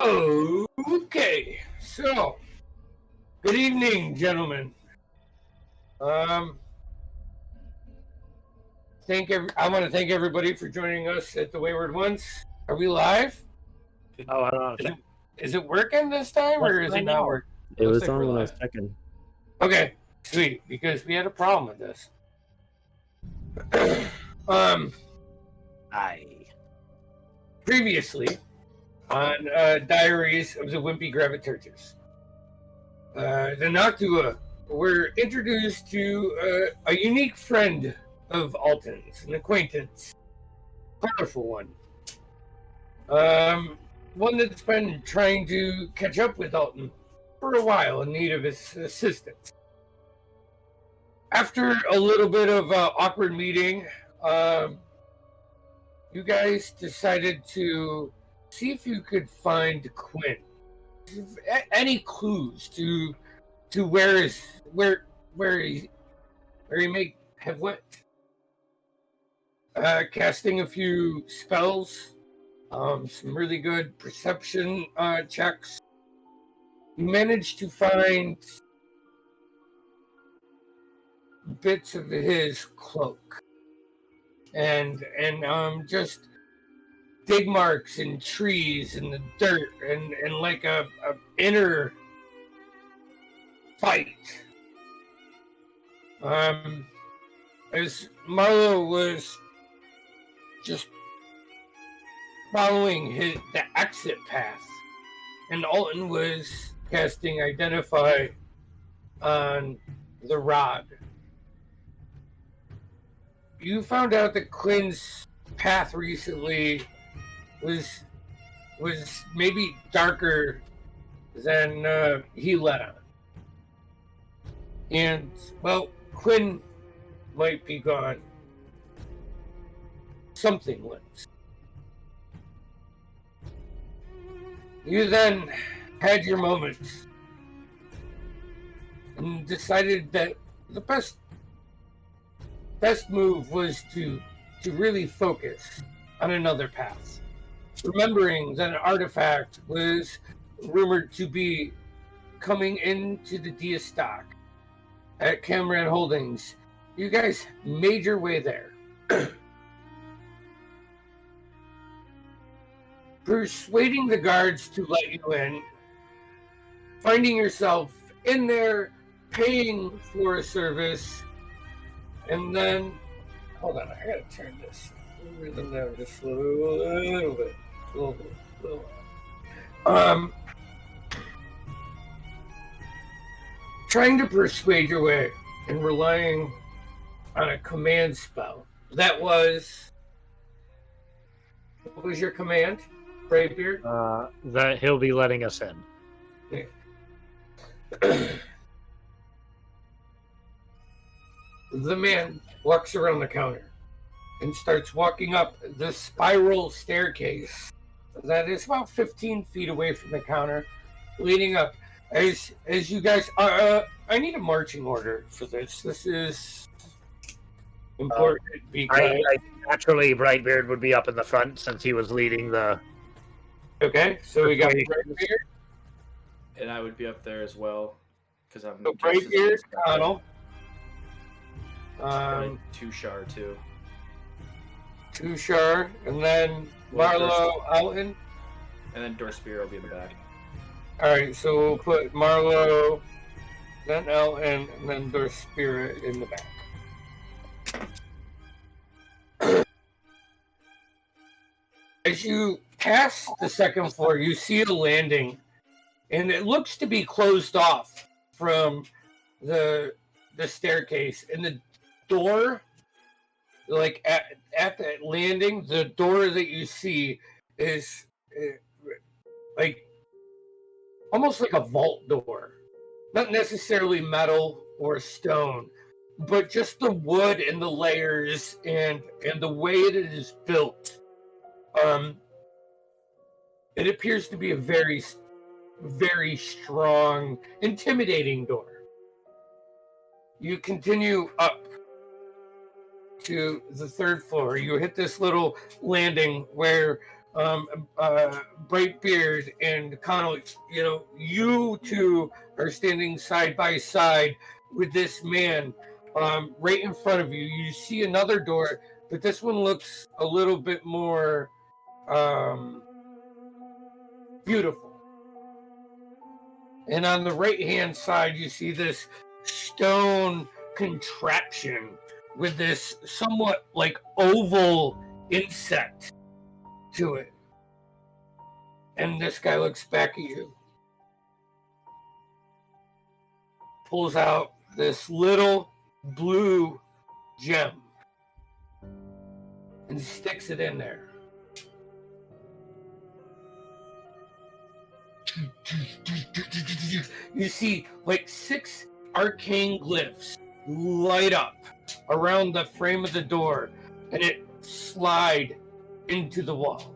Okay, so good evening, gentlemen. I want to thank everybody for joining us at the Wayward Ones. Are we live? Oh, I don't know. Is it working this time, or is it not working? It was on when I was checking. Okay, sweet, because we had a problem with this. Previously on Diaries of the Wimpy Graviturgist, the Noctua were introduced to a unique friend of Alton's, an acquaintance, colorful one. One that's been trying to catch up with Alton for a while in need of his assistance. After a little bit of awkward meeting, you guys decided to see if you could find Quinn. Any clues to where he may have went? Casting a few spells, some really good perception checks. You managed to find bits of his cloak and just dig marks in trees in the dirt and like a inner fight. As Marlo was just following the exit path, and Alton was casting Identify on the rod. You found out that Quinn's path recently was maybe darker than he let on. And, well, Quinn might be gone. Something was. You then had your moments and decided that the best move was to really focus on another path. Remembering that an artifact was rumored to be coming into the Dia stock at Cameron Holdings, you guys made your way there. Persuading the guards to let you in, finding yourself in there, paying for a service, and then, hold on, I gotta turn this rhythm down just a little bit. Trying to persuade your way and relying on a command spell. That was, what was your command, Bravebeard? That he'll be letting us in. Okay. The man walks around the counter and starts walking up the spiral staircase that is about 15 feet away from the counter, leading up. As you guys, I need a marching order for this. This is important because Naturally, Brightbeard would be up in the front since he was leading the. Okay, so we got Brightbeard, and I would be up there as well because I'm. So Brightbeard, Connell. Tushar too. Tushar, and then Marlo, Alton. And then Dorspire will be in the back. Alright, so we'll put Marlo, then Alton, and then Dorspire in the back. As you pass the second floor, you see a landing, and it looks to be closed off from the staircase, and the door, like at that landing, the door that you see is like almost like a vault door, not necessarily metal or stone, but just the wood and the layers and the way it is built. It appears to be a very, very strong, intimidating door. You continue up to the third floor. You hit this little landing where Brightbeard and Connell, you two are standing side by side with this man right in front of you. You see another door, but this one looks a little bit more beautiful. And on the right-hand side, you see this stone contraption with this somewhat like oval insect to it. And this guy looks back at you. Pulls out this little blue gem and sticks it in there. You see like 6 arcane glyphs light up around the frame of the door, and it slide into the wall.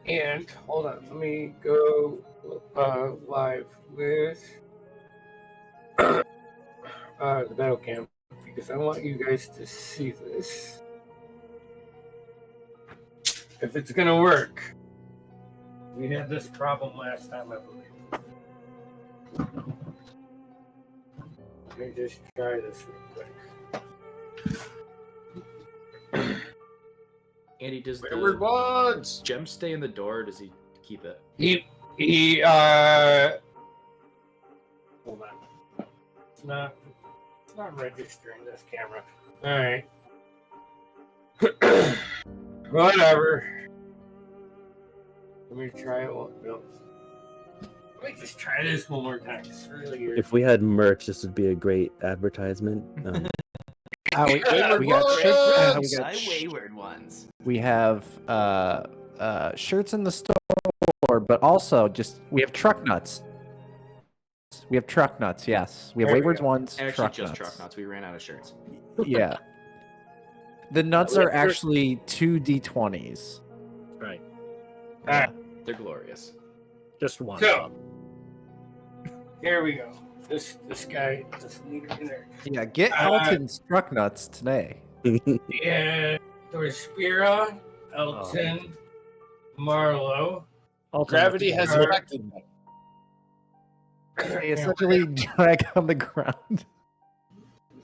And hold on, let me go live with the battle cam because I want you guys to see this. If it's gonna work. We had this problem last time, I believe. Let me just try this real quick. Andy, does Wayward Ones! gem stay in the door, or does he keep it? He hold on. It's not registering this camera. Alright. Whatever. Let me try it. No. Let me just try this one more time. It's really weird. If we had merch, this would be a great advertisement. We got Wayward Ones. We have shirts in the store, but also we have truck nuts. We have truck nuts, yes. We have There we Wayward go. Ones, Actually, truck just nuts. truck nuts. We ran out of shirts. Yeah. The nuts are actually 2 D20s. Right. Alright, They're glorious. Just one. So- here we go. This guy, this leader in there. Yeah, get Elton's truck nuts today. And there was Spira, Elton, Marlowe. Gravity has Sure. affected me. They essentially drag on the ground.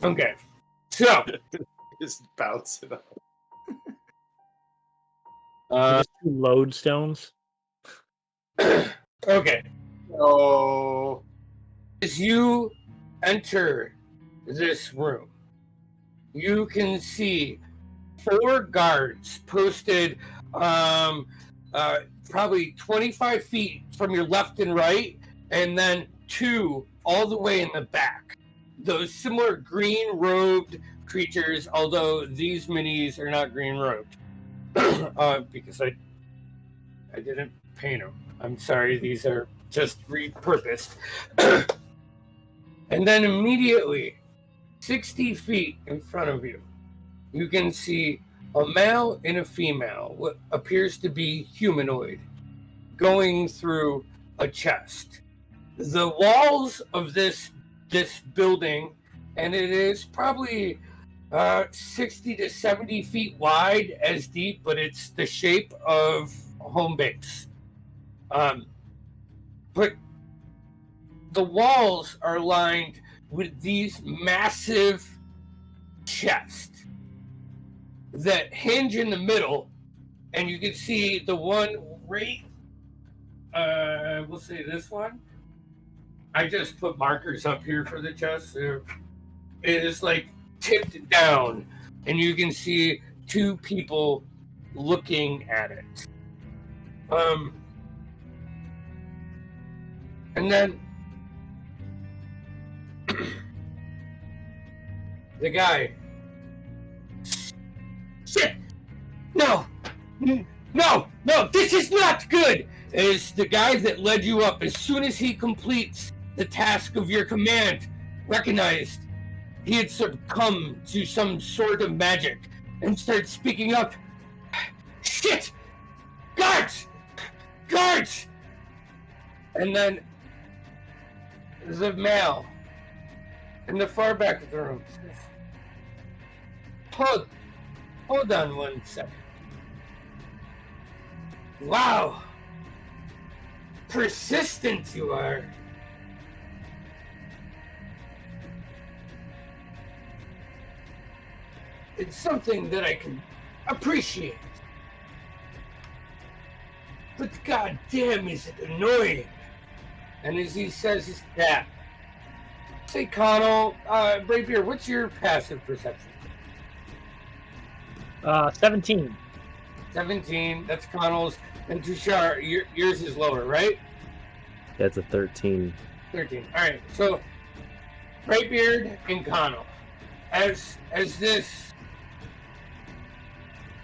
Okay. So, Just bounce it up. Just 2 lodestones. okay. Oh. As you enter this room, you can see 4 guards posted probably 25 feet from your left and right, and then 2 all the way in the back. Those similar green-robed creatures, although these minis are not green-robed. Because I didn't paint them. I'm sorry, these are just repurposed. And then immediately, 60 feet in front of you, you can see a male and a female, what appears to be humanoid, going through a chest. The walls of this building, and it is probably 60 to 70 feet wide as deep, but it's the shape of a home base. But the walls are lined with these massive chests that hinge in the middle, and you can see the one right, we'll say this one. I just put markers up here for the chest. So it is like tipped down, and you can see 2 people looking at it. And then the guy, shit, no, this is not good. Is the guy that led you up. As soon as he completes the task of your command, recognized he had succumbed to some sort of magic and started speaking up. Shit! Guards! And then the male in the far back of the room says, Hold on one second. Wow. Persistent you are. It's something that I can appreciate. But goddamn, is it annoying. And as he says that, say, Connell, Bravier, what's your passive perception? 17. 17, that's Connell's. And Tushar, yours is lower, right? Yeah, it's a 13. 13. Alright, so Brightbeard and Connell. As this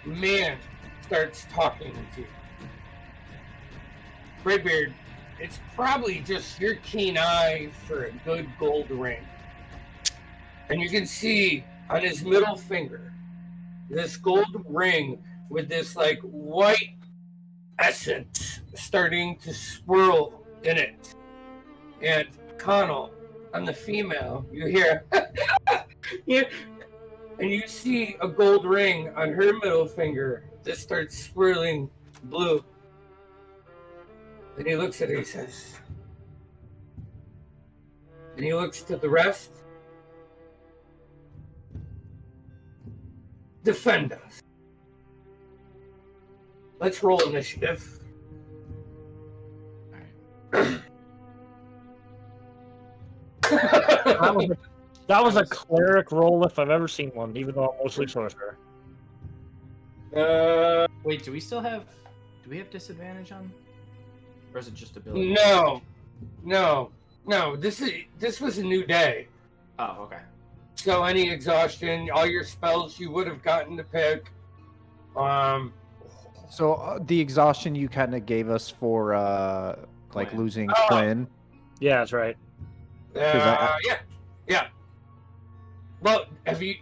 man starts talking to you, Brightbeard, it's probably just your keen eye for a good gold ring. And you can see on his middle finger this gold ring with this like white essence starting to swirl in it. And Connell, on the female, you hear yeah, and you see a gold ring on her middle finger that starts swirling blue. And he looks at her, he says, and he looks to the rest. Defend us. Let's roll initiative. That was a cleric roll if I've ever seen one, even though I'm mostly sorcerer. Wait, do we have disadvantage on? Or is it just ability? No. This was a new day. Oh, okay. So any exhaustion, all your spells you would have gotten to pick. So the exhaustion you kind of gave us for like Quinn. losing Oh. Quinn. Yeah, that's right. Yeah. Well, have you?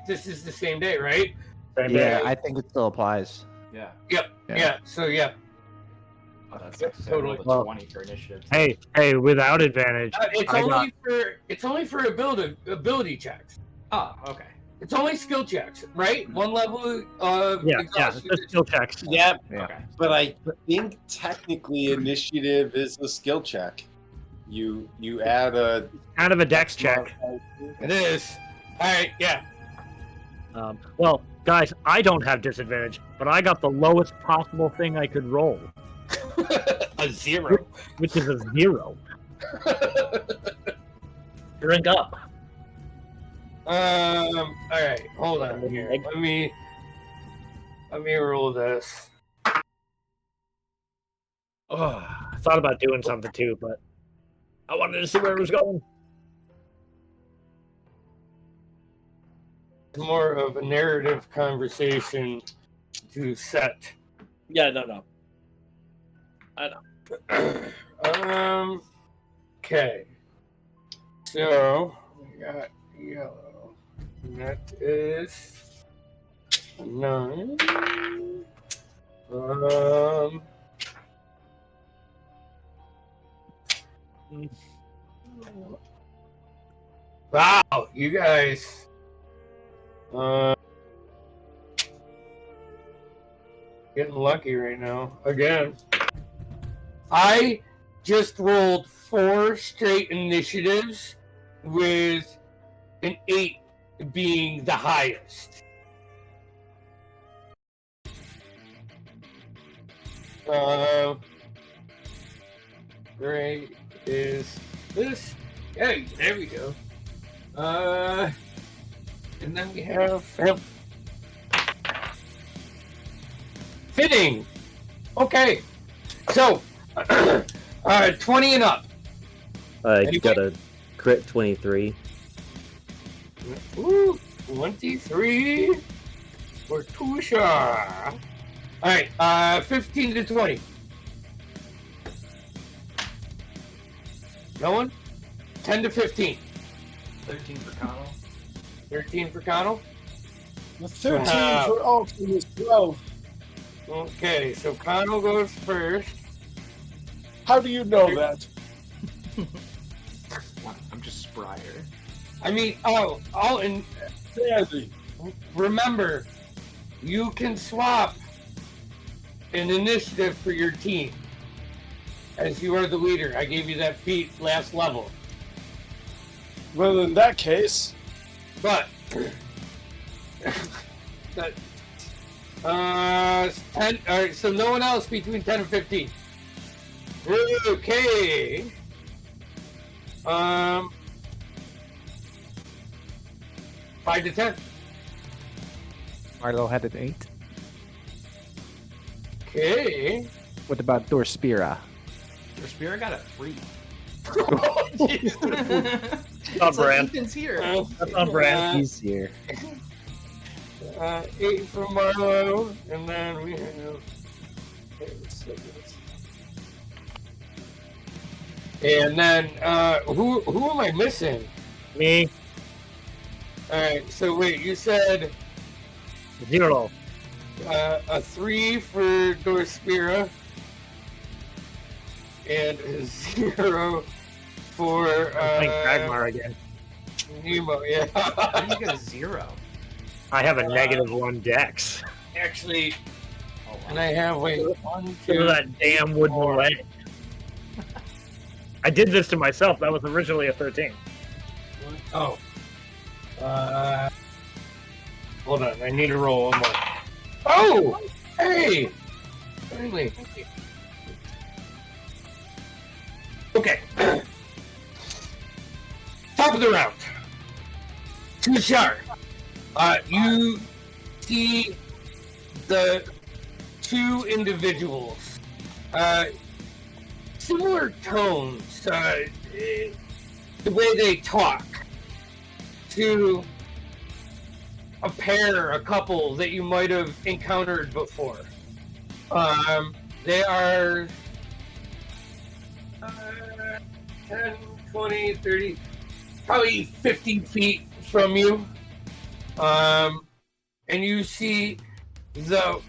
This is the same day, right? Same Yeah, day. I think it still applies. Yeah. Yep. Yeah. Yeah. So yeah. Oh, that's Yep, nice. totally. I rolled a Well, 20 for initiative. Hey, without advantage. It's only for ability checks. Oh, okay. It's only skill checks, right? One level of Yeah, exhaustion. just skill checks. Yeah, Yeah. Okay. but I think technically initiative is a skill check. You add a Kind of a dex check. It is. All right. Yeah. Well, guys, I don't have disadvantage, but I got the lowest possible thing I could roll, A 0. which is a 0. Drink up. All right. Hold on here. Let me roll this. Oh, I thought about doing something too, but I wanted to see where it was going. More of a narrative conversation to set. Yeah, no. I know. Okay. So we got yellow. And that is 9. Wow, you guys. Getting lucky right now. Again. I just rolled 4 straight initiatives with an 8 being the highest. Great is this. Hey, there we go. And then we have fitting. Okay. So 20 and up. I Anybody? got a crit 23. Ooh, 23 for Tushar. Alright, 15 to 20. No one? 10 to 15. 13 for Connell. 13 for Connell. 13 Wow. for Ultimus 12. Okay, so Connell goes first. How do you know that? I'm just sprier. I mean, Sandy. remember, you can swap an initiative for your team. As you are the leader, I gave you that feat last level. Well, in that case, But 10. All right, so no one else between 10 and 15. Okay. 5 to 10. Marlo had an 8. Okay. What about Dorspira? Your spirit got a 3. on It's like brand. Ethan's here. That's on brand. He's here. 8 from Marlo, and then we have. And then, who am I missing? Me, Alright, so wait, you said 0. a 3 for Dorspira, and a 0 for Playing Kragmar again. Nemo, yeah. How did you get a 0? I have a -1 dex. Actually, Oh, wow. and I have, wait, 1, Look 2, at that damn wooden leg. I did this to myself. That was originally a 13. oh. Hold on, I need to roll one more. Oh! Hey! Finally. Okay. Top of the round. Tushar. You see the 2 individuals. Similar tones, the way they talk to a pair, a couple that you might have encountered before. They are 10, 20, 30, probably 50 feet from you. And you see the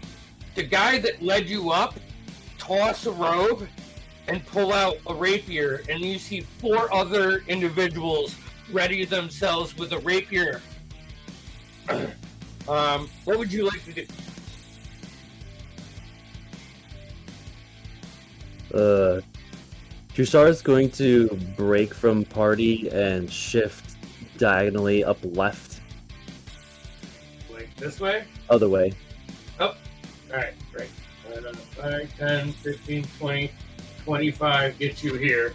guy that led you up toss a robe and pull out a rapier, and you see 4 other individuals ready themselves with a rapier. What would you like to do? Drusar's going to break from party and shift diagonally up left, Like this way? other way. Alright, great. 5, 10, 15, 20, 25 gets you here.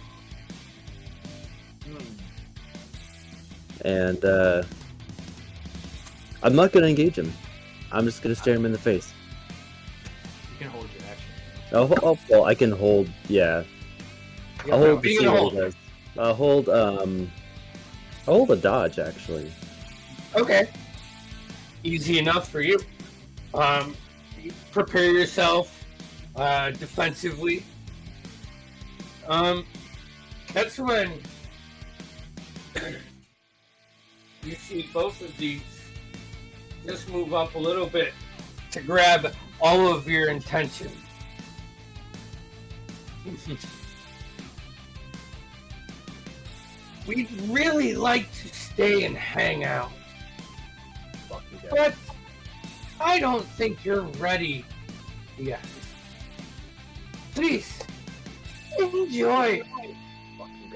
And I'm not gonna engage him. I'm just gonna stare him in the face. You can hold your action. Oh, well, I can hold. Yeah, I'll hold to You see can what hold. he does. I'll hold. I'll hold a dodge actually. Okay. Easy enough for you. Prepare yourself defensively. That's when you see both of these just move up a little bit to grab all of your intention. We'd really like to stay and hang out, but I don't think you're ready yet. Please, enjoy.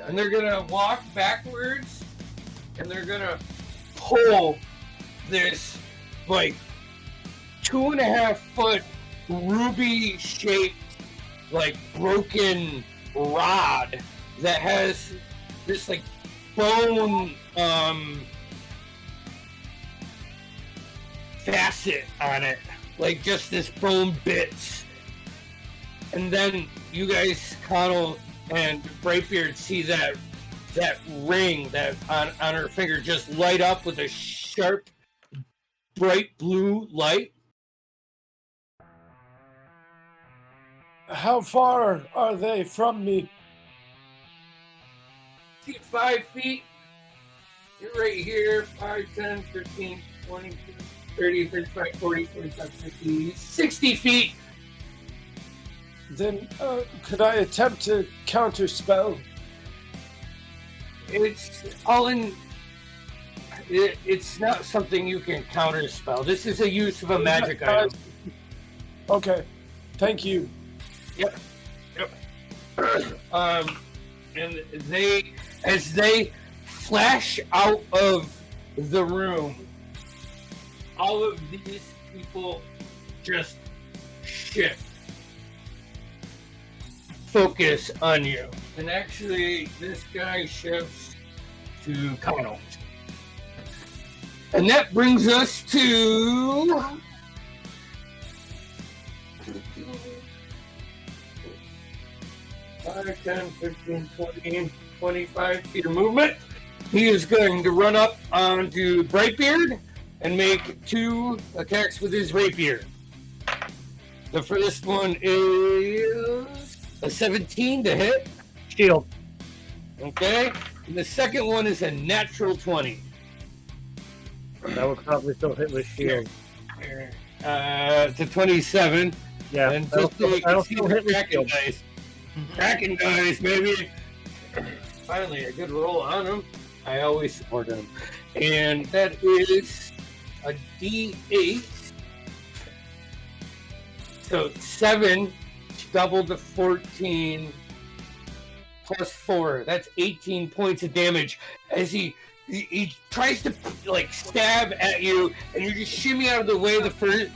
And they're gonna walk backwards, and they're gonna pull this, like, 2.5 foot ruby-shaped, like, broken rod that has this, like, bone, facet on it, like just this bone bits. And then you guys, Connell and Brightbeard, see that ring that on her finger just light up with a sharp, bright blue light. how far are they from me? See 5 feet. You're right here. 5, 10, 15, 20, 30, 35, 40, 45, 50, 60 feet. Then could I attempt to counterspell? It's all in. It's not something you can counter spell. This is a use of a magic item. Okay. Thank you. Yep. And as they flash out of the room, all of these people just shift focus on you. And actually, this guy shifts to Connell. And that brings us to 5, 10, 15, 20, 25 feet of movement. He is going to run up onto Brightbeard and make 2 attacks with his rapier. The first one is a 17 to hit. Shield. Okay. And the second one is a natural 20. That would probably still hit with shield. To 27. Yeah. And That'll just so you can see still the hit with Kraken shield. dice. Kraken dice, baby. Finally, a good roll on him. I always support him. And that is a D8. So 7 double to 14 plus 4. That's 18 points of damage as he tries to like stab at you, and you just shimmy out of the way. The first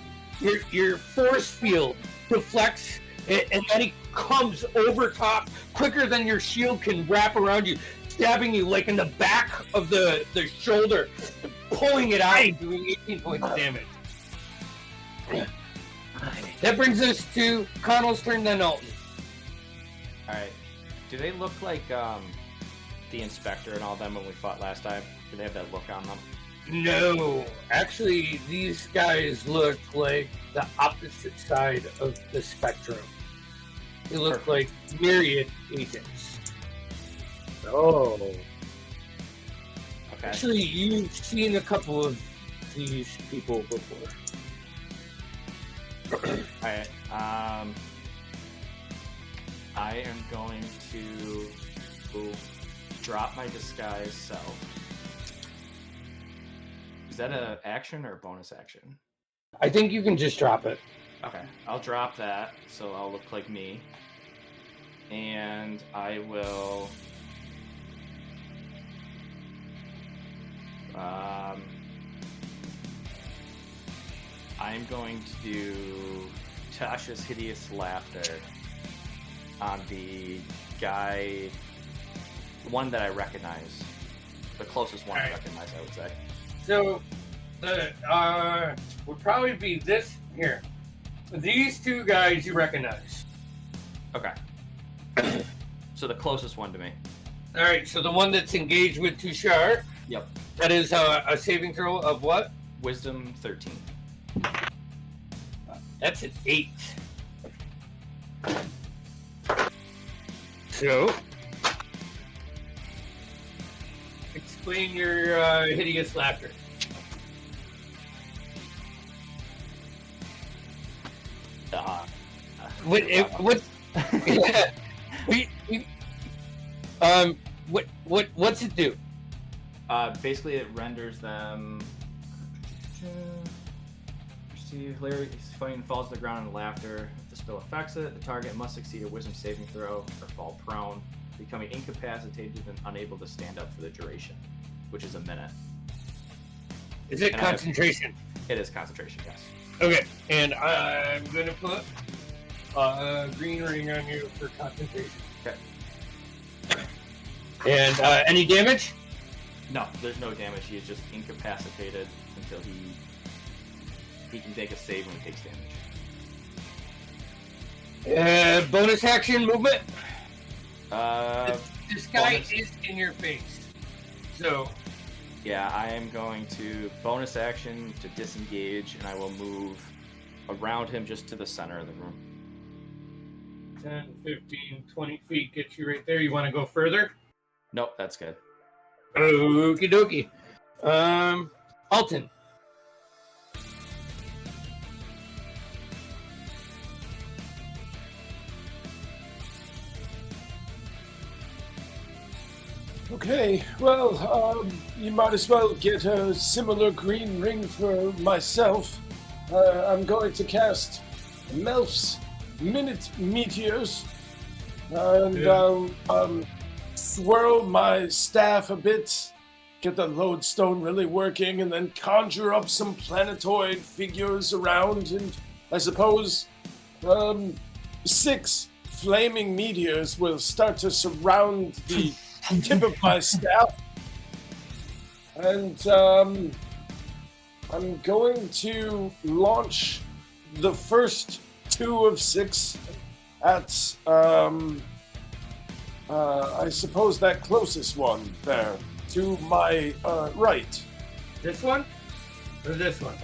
your force field deflects, and then he comes over top quicker than your shield can wrap around you, stabbing you like in the back of the shoulder, pulling it out, doing 18 points of damage. That brings us to Connell's turn, then Alton. Alright. Do they look like the Inspector and all them when we fought last time? Do they have that look on them? No, actually, these guys look like the opposite side of the spectrum. They look like myriad agents. Oh. Okay. Actually, you've seen a couple of these people before. Alright. I am going to drop my disguise self. Is that an action or a bonus action? I think you can just drop it. Okay, I'll drop that so I'll look like me. And I will... I'm going to do Tasha's Hideous Laughter on the guy, the one that I recognize. The closest one I recognize, I would say. So, the would probably be this here. These 2 guys you recognize. Okay. So the closest one to me. All right. So the one that's engaged with Tushar. Yep. That is a saving throw of what? Wisdom 13. That's an 8. So, explain your hideous laughter. What's it do? Basically, it renders them. See, hilarious fighting falls to the ground in laughter. If the spell affects it, the target must succeed a wisdom saving throw or fall prone, becoming incapacitated and unable to stand up for the duration, which is a minute. Is it concentration? It is concentration, yes. Okay, and I'm gonna put a green ring on you for concentration. Okay. And any damage? No, there's no damage. He is just incapacitated until he can take a save when he takes damage. Bonus action movement. This guy bonus. is in your face. So Yeah, I am going to bonus action to disengage, and I will move around him just to the center of the room. 10, 15, 20 feet gets you right there. You want to go further? Nope, that's good. Okie dokie. Alton. Okay, well, you might as well get a similar green ring for myself. I'm going to cast Melf's minute meteors, and swirl my staff a bit, get the lodestone really working, and then conjure up some planetoid figures around, and I suppose 6 flaming meteors will start to surround the tip of my staff. And I'm going to launch the first 2 of 6 at I suppose that closest one there to my right. This one? Or this one?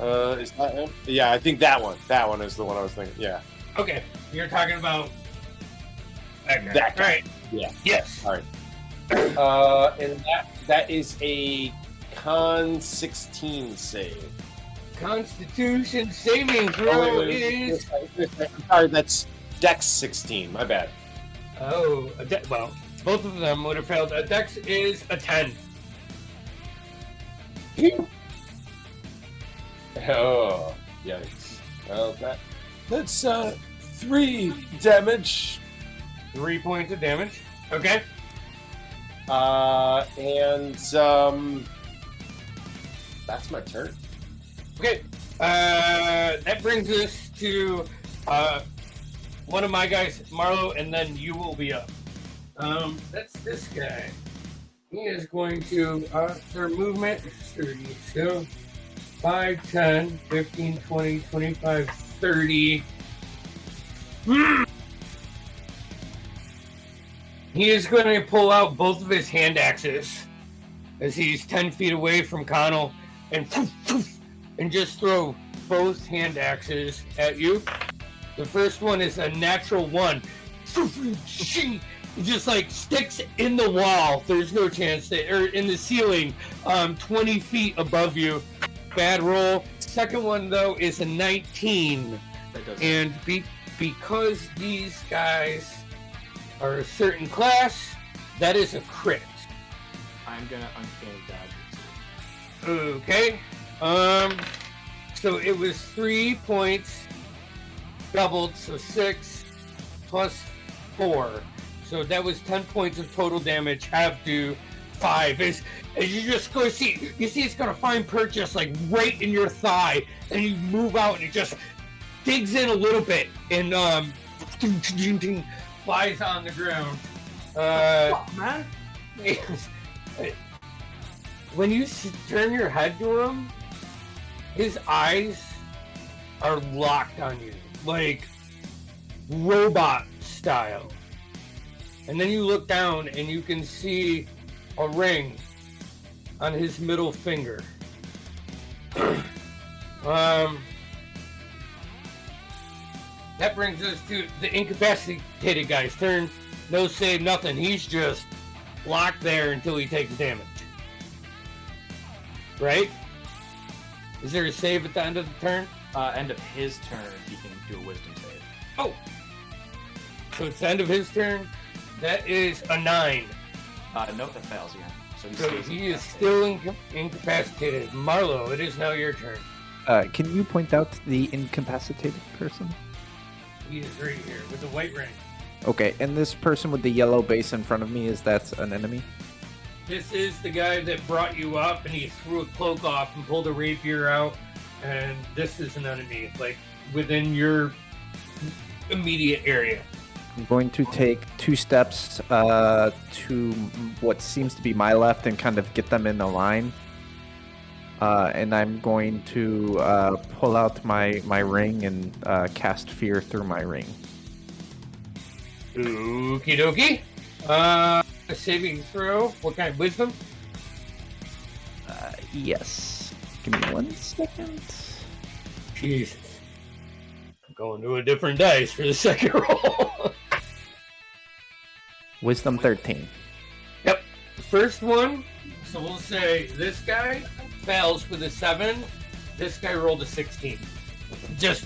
Is that him? Yeah, I think that one. That one is the one I was thinking. Yeah. Okay. You're talking about that guy. That guy. Right. Yeah. Yes. All right. And that is a Con 16 save. Constitution saving throw is. I'm sorry, that's Dex 16. My bad. Oh, well, both of them would have failed. A Dex is a 10. Oh, yikes. Well, that's 3 damage. 3 points of damage. Okay. And that's my turn. Okay. That brings us to one of my guys, Marlo, and then you will be up. That's this guy. He is going to, their movement is 30. So 5, 10, 15, 20, 25, 30. He is going to pull out both of his hand axes as he's 10 feet away from Connell and just throw both hand axes at you. The first one is a natural 1. It just like sticks in the wall. There's no chance that, or in the ceiling, 20 feet above you. Bad roll. Second one though is a 19, and because these guys are a certain class, that is a crit. I'm gonna uncanny dodge it. Okay. So it was 3 points doubled, so 6 plus 4. So that was 10 points of total damage, half to 5. As you just go see, you see it's gonna find purchase like right in your thigh, and you move out and it just digs in a little bit and flies on the ground. Man. When you turn your head to him, his eyes are locked on you, like robot style. And then you look down and you can see a ring on his middle finger. That brings us to the incapacitated guy's turn. No save, nothing. He's just locked there until he takes damage. Right? Is there a save at the end of the turn? End of his turn, he can do a wisdom save. Oh! So it's the end of his turn. That is a 9. Nope, that fails again. So he is still incapacitated. Marlo, it is now your turn. Can you point out the incapacitated person? He is right here with the white ring. Okay, and this person with the yellow base in front of me, is that an enemy? This is the guy that brought you up, and he threw a cloak off and pulled a rapier out, and this is an enemy, like, within your immediate area. I'm going to take 2 steps to what seems to be my left and kind of get them in a line. And I'm going to pull out my ring and cast fear through my ring. Okie dokie. A saving throw. What kind of wisdom? Yes. Give me 1 second. Jesus. I'm going to a different dice for the second roll. Wisdom 13. Yep. The first one, so we'll say this guy fails with a 7. This guy rolled a 16. Just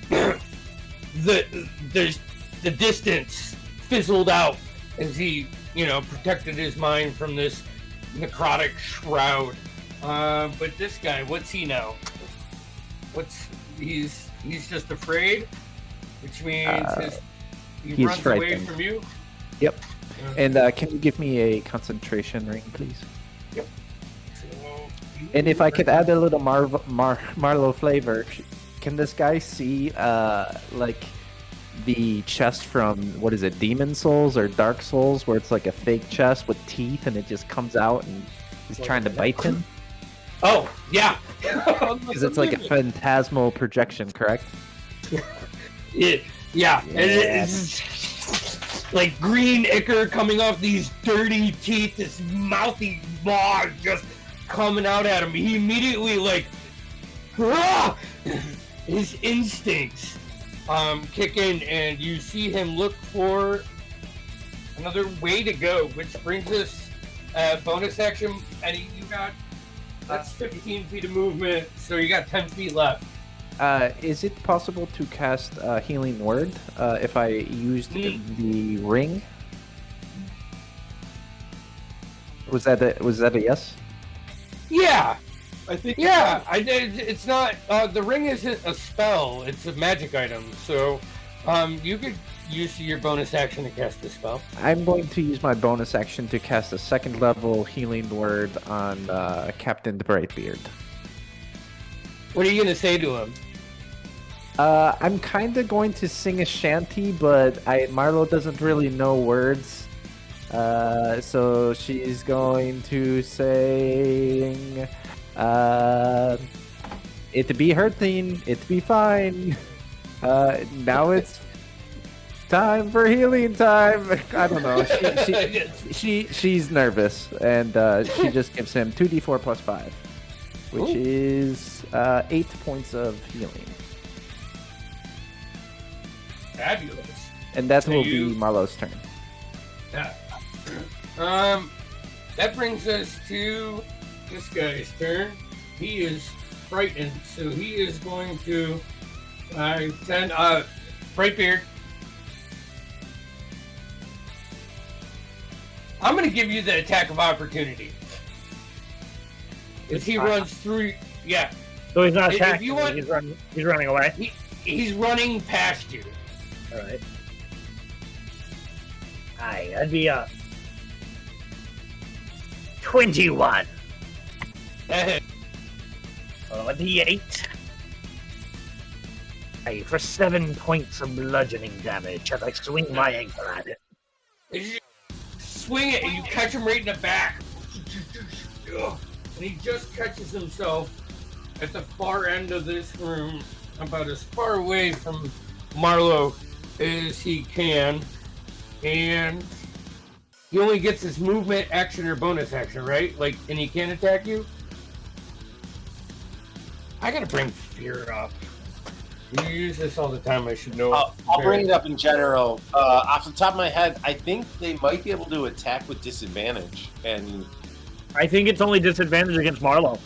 the distance fizzled out as he, protected his mind from this necrotic shroud. But this guy, what's he now? He's just afraid. which means he he's runs away frightened. from you. Yep. Yeah. And can you give me a concentration ring, please? So, And if I could add a little Marlowe flavor, can this guy see like the chest from what is it, Demon Souls or Dark Souls, where it's like a fake chest with teeth and it just comes out and he's trying to bite him? Oh, yeah. Because it's like a phantasmal projection, correct? Yeah. And it's like green ichor coming off these dirty teeth, this mouthy maw just coming out at him. He immediately like his instincts kick in, and you see him look for another way to go, which brings us bonus action. Eddie, you got that's 15 feet of movement, so you got 10 feet left. Is it possible to cast Healing Word if I used the ring? Was that a yes? Yeah, I think. yeah. I did. It's not. The ring isn't a spell. It's a magic item. So, you could use your bonus action to cast the spell. I'm going to use my bonus action to cast a second level Healing Word on Captain Brightbeard. What are you gonna say to him? I'm kind of going to sing a shanty, but Marlo doesn't really know words. So she's going to sing, it be hurting, it be fine. Now it's time for healing time. I don't know. She's nervous, and she just gives him 2d4 plus 5, which is 8 points of healing. Fabulous. And that So will you- be Marlo's turn. Yeah. That brings us to this guy's turn. He is frightened, so he is going to 10 Brightbeard. I'm gonna give you the attack of opportunity. If he runs through, yeah, So he's not If attacking. you want- He's running away. he's running past you. All right. Aye, that'd be 21. Oh, a D8. Aye, for 7 points of bludgeoning damage as I swing my ankle at it. As you swing it and you catch him right in the back. And he just catches himself at the far end of this room, about as far away from Marlo as he can. And he only gets his movement action or bonus action, right? Like, and he can't attack you? I gotta bring fear up. You use this all the time, I should know. I'll bring it up in general. Off the top of my head, I think they might be able to attack with disadvantage. And I think it's only disadvantage against Marlo.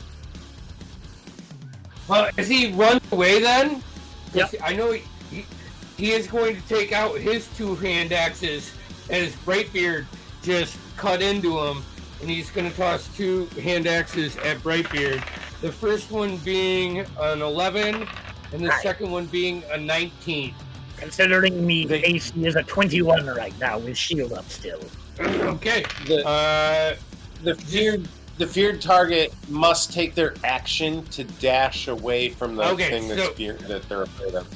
As he runs away then? Yep. I know he is going to take out his two hand axes as Brightbeard just cut into him, and he's going to toss two hand axes at Brightbeard. The first one being an 11, and the Right. second one being a 19. Considering me AC is a 21 right now with shield up still. Okay. the feared target must take their action to dash away from the Okay, thing that's so- that they're afraid of.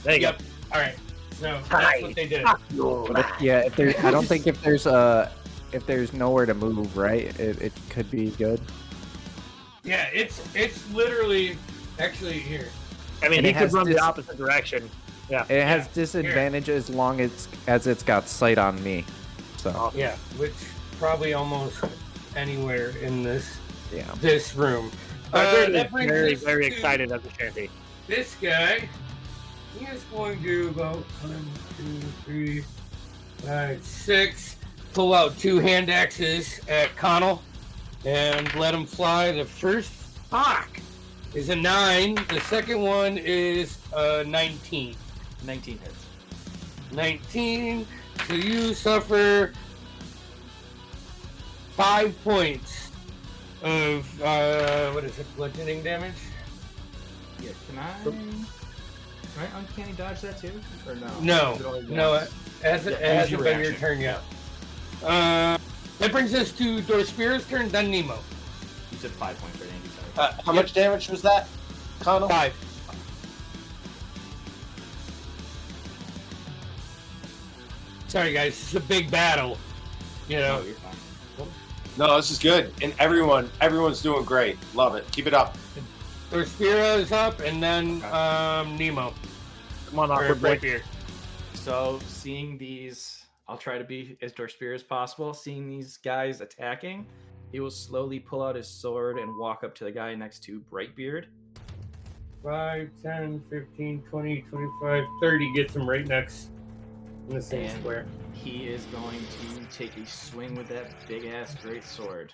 There you Yep. All right. So Hi. that's what they did. go. Fuck you, But yeah, I don't think if there's nowhere to move, right, it could be good. Yeah, it's literally actually here. I mean, And he it could has run the this- opposite direction. Yeah. It has disadvantage as long as it's got sight on me. So Yeah, which probably almost anywhere in this yeah. room. I'm brings very, us very to excited as a shanty. This guy, he is going to go 1, 2, 3, 5, 6. Pull out two hand axes at Connell and let him fly. The first is a 9. The second one is a 19. 19 hits. 19. So you suffer 5 points of what is it? Bludgeoning damage. Yeah, can I? Right? Uncanny dodge that too? Or no? No, Is it only no, once? it Yeah, use hasn't your been your reaction. turn yet. That brings us to Dorspira's turn, then Nemo. You said 5 points, right, Andy? Sorry. How much damage was that, Connell? 5. Sorry, guys, it's a big battle. You know, Oh, you're fine. No, this is good, and everyone's doing great. Love it. Keep it up. Dorspira is up, and then Nemo. Come on, Or awkward boy. Brightbeard. So, seeing these, I'll try to be as Dorspire as possible. Seeing these guys attacking, he will slowly pull out his sword and walk up to the guy next to Brightbeard. 5, 10, 15, 20, 25, 30 gets him right next in the same And square. he is going to take a swing with that big ass great sword.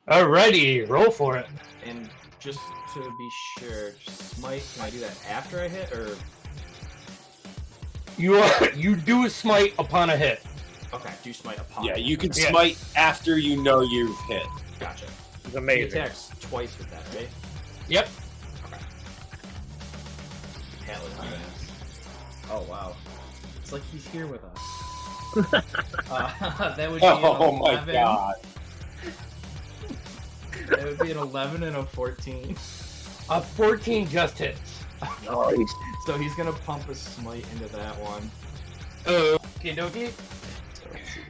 Alrighty, roll for it. And just to be sure, smite, can I do that after I hit, or? You do a smite upon a hit. Okay, do smite upon. Yeah, you can Yeah. smite after you know you've hit. Gotcha. It's He amazing. attacks twice with that, right? Yep. That was nice. Oh wow. It's like he's here with us. That would be an Oh my 11. god. That would be an 11 and a 14. A 14 just hits. Nice. So he's gonna pump a smite into that one. Okie dokie. So let's see.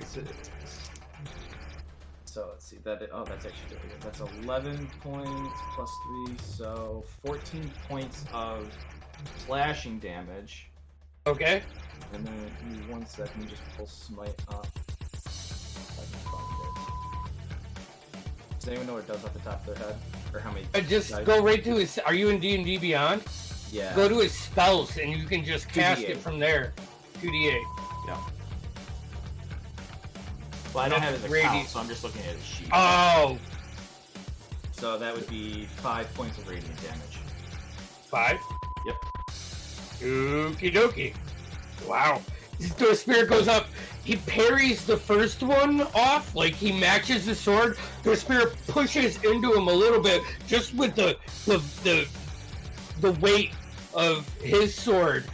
Let's see that. Oh, that's actually really good. That's 11 points plus 3, so 14 points of slashing damage. Okay. And then give me 1 second, just pull smite up. If I can find it. Does anyone know what it does off the top of their head, or how many? Just dice? go right to his. Are you in D&D Beyond? Yeah. Go to his spells, and you can just cast 2d8. it from there. 2d8. Yeah. Well, I don't have his account, Radiant. so I'm just looking at his sheet. Oh, So that would be 5 points of radiant damage. 5. Yep. Okie dokie. Wow. The spirit goes up. He parries the first one off, like he matches the sword. The spirit pushes into him a little bit, just with the weight of his sword.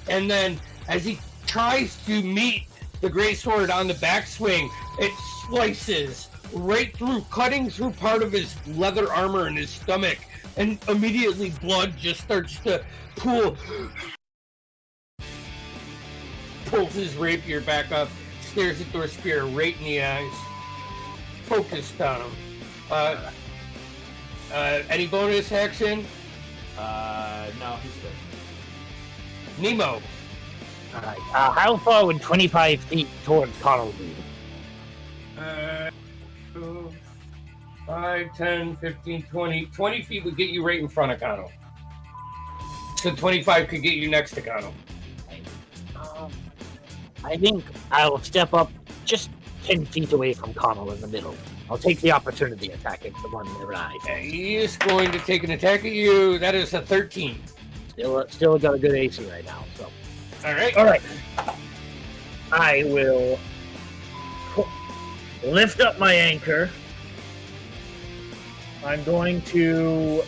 And then as he tries to meet the great sword on the backswing, it slices right through, cutting through part of his leather armor and his stomach, and immediately blood just starts to pool. Pulls his rapier back up, stares at Dorspira right in the eyes, focused on him. Any bonus action? No, he's good. Nemo. Alright, how far would 25 feet towards Connell be? 5, 10, 15, 20. 20 feet would get you right in front of Connell. So 25 could get you next to Connell. I think I'll step up just 10 feet away from Connell in the middle. I'll take the opportunity attack if the one near eye. He is going to take an attack at you. That is a 13. Still got a good AC right now, so. Alright. Alright. I will lift up my anchor. I'm going to...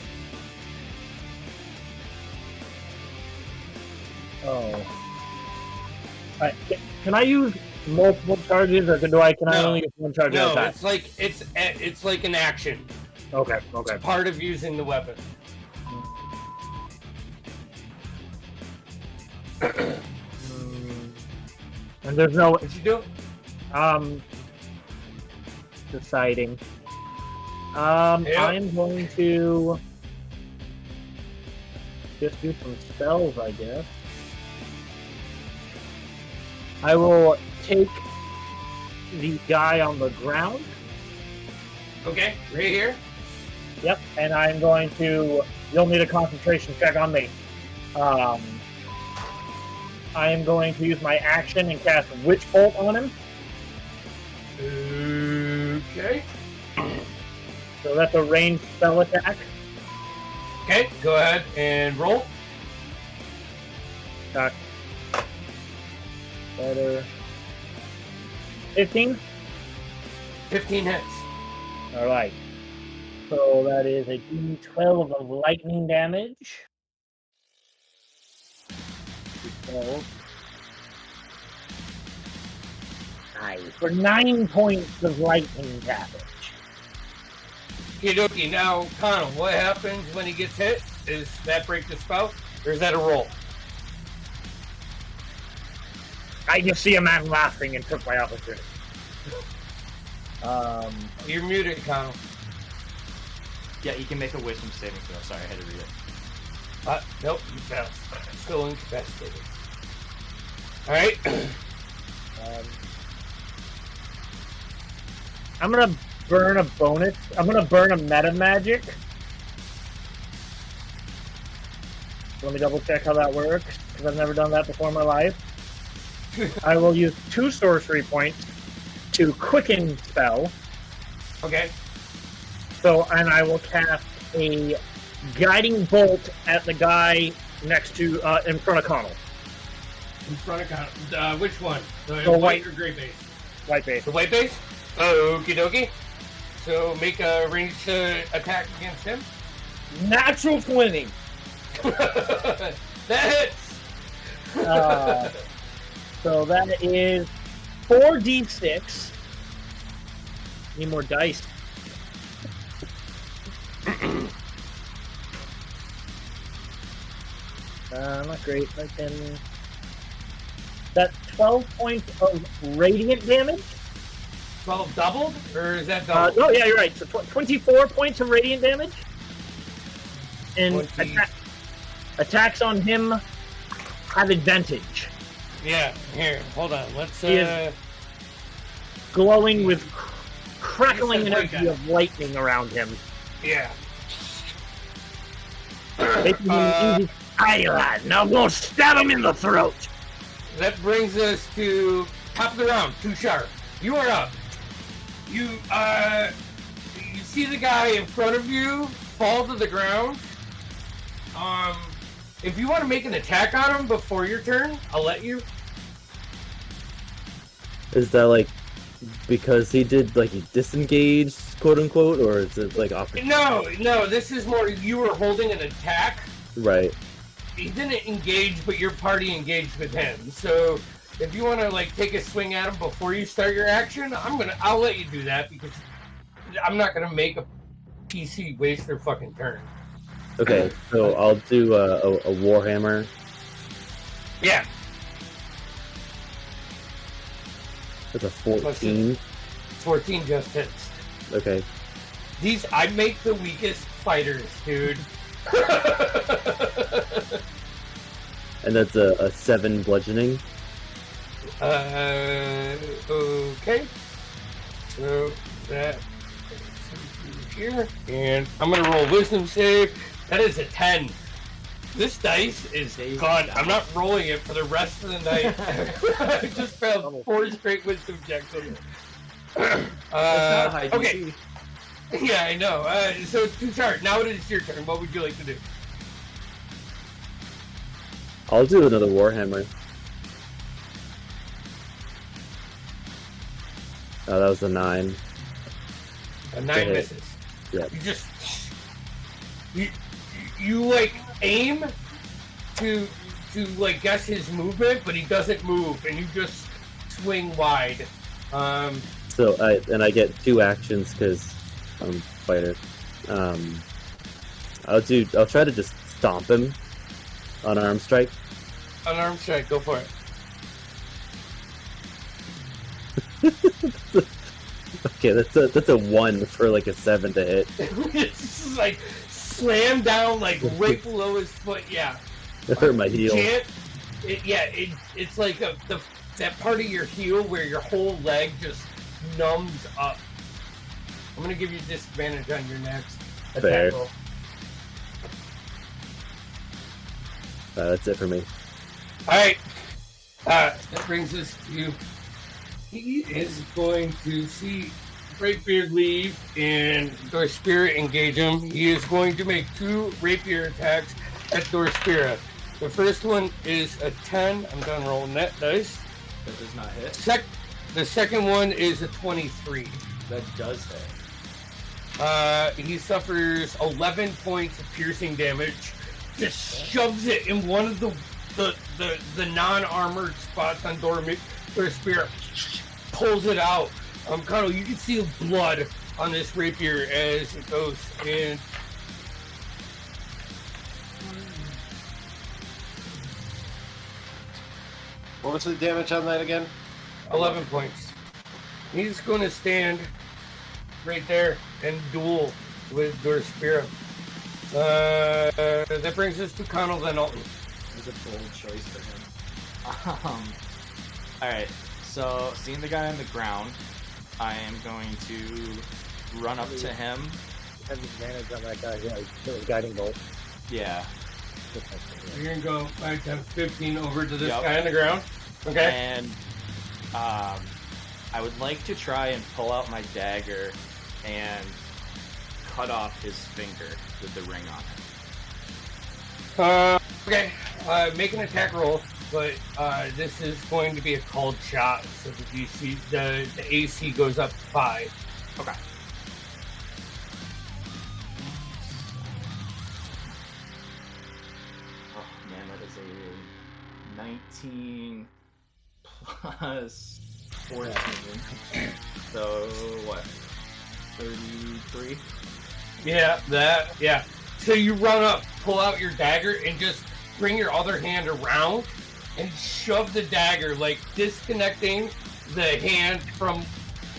Alright, can I use multiple charges, or can I No. only use one charge at No, a time? it's like an action. Okay. It's part of using the weapon. And there's no What you do? deciding. Yeah. I'm going to just do some spells, I guess. I will take the guy on the ground. Okay, right here. Yep, and I'm going to. You'll need a concentration check on me. I am going to use my action and cast Witch Bolt on him. Okay. So that's a ranged spell attack. Okay, go ahead and roll. Better. 15. 15 hits. All right. So that is a D12 of lightning damage. So, nice. For 9 points of lightning damage. Okie now, Connell, what happens when he gets hit? Is that break the spell, or is that a roll? I just see a man laughing and took my opportunity. You're muted, Connell. Yeah, you can make a wisdom saving throw. Sorry, I had to read it. Nope, you failed. Still incapacitated. Alright. I'm gonna burn a bonus. I'm gonna burn a meta magic. Let me double check how that works, because I've never done that before in my life. I will use 2 sorcery points to quicken spell. Okay. So, and I will cast a guiding bolt at the guy next to, in front of Connell. In front of Connell. Which one? The The white white. or gray base? White base. The white base? Okie dokie. So make a ranged attack against him. Natural 20. That hits! So that is 4d6. Need more dice. Not great. I can. That's 12 points of radiant damage. 12 doubled? Or is that doubled? No, yeah, you're right. So 24 points of radiant damage. And 20. attacks on him have advantage. Yeah, here, hold on. Let's, He is glowing with crackling You said energy white of lightning around him. yeah. Making him easy. Aye, lad, now go stab him in the throat. That brings us to top of the round, Too Sharp. You are up. You see the guy in front of you fall to the ground. If you want to make an attack on him before your turn, I'll let you. Is that like because he did like he disengaged, quote unquote, or is it like opportunity? No, this is more you were holding an attack. Right. He didn't engage, but your party engaged with him. So if you want to like take a swing at him before you start your action, I'll let you do that because I'm not gonna make a PC waste their fucking turn. Okay, so I'll do a warhammer. Yeah. That's a 14. 14 just hits. Okay. I make the weakest fighters, dude. And that's a 7 bludgeoning. Okay. So that is here, and I'm gonna roll wisdom save. That is a 10. This dice is gone. I'm not rolling it for the rest of the night. I just failed 4 straight wisdom checks on it. That's not high Okay. DC. Yeah, I know. So, Tushar, now it is your turn. What would you like to do? I'll do another warhammer. Oh, that was a 9. A 9 hit. misses. Yeah. You just you like aim to like guess his movement, but he doesn't move, and you just swing wide. So I get 2 actions because I'm a fighter. I'll try to just stomp him. Unarmed strike. Unarmed strike, go for it. Okay, that's a 1 for like a 7 to hit. It's like slam down like right below his foot. Yeah. It hurt my heel. It's like that part of your heel where your whole leg just numbs up. I'm gonna give you disadvantage on your next Fair. attack roll. That's it for me. Alright. That brings us to... He is going to see Rapier leave and Dorspira engage him. He is going to make 2 Rapier attacks at Dorspira. The first one is a 10. I'm done rolling that dice. That does not hit. The second one is a 23. That does hit. He suffers 11 points of piercing damage. Just shoves it in one of the the non-armored spots on Door's spear, pulls it out. Kano, you can see blood on this rapier as it goes in. What was the damage on that again? 11 points. He's going to stand right there and duel with Dorspira. That brings us to Connell Van Alton. It was a bold choice for him. Alright, so seeing the guy on the ground, I am going to run up to him. Has advantage on that guy, yeah, he's guiding bolt. Yeah. You're going to go 5, 10, 15 over to this guy on the ground. Okay. And I would like to try and pull out my dagger and cut off his finger with the ring on it. Okay. Make an attack roll, but this is going to be a called shot, so the DC, the AC goes up 5. Okay. Oh man, that is a 19 plus 14. So what? 33? Yeah, yeah. So you run up, pull out your dagger, and just bring your other hand around and shove the dagger, like disconnecting the hand from,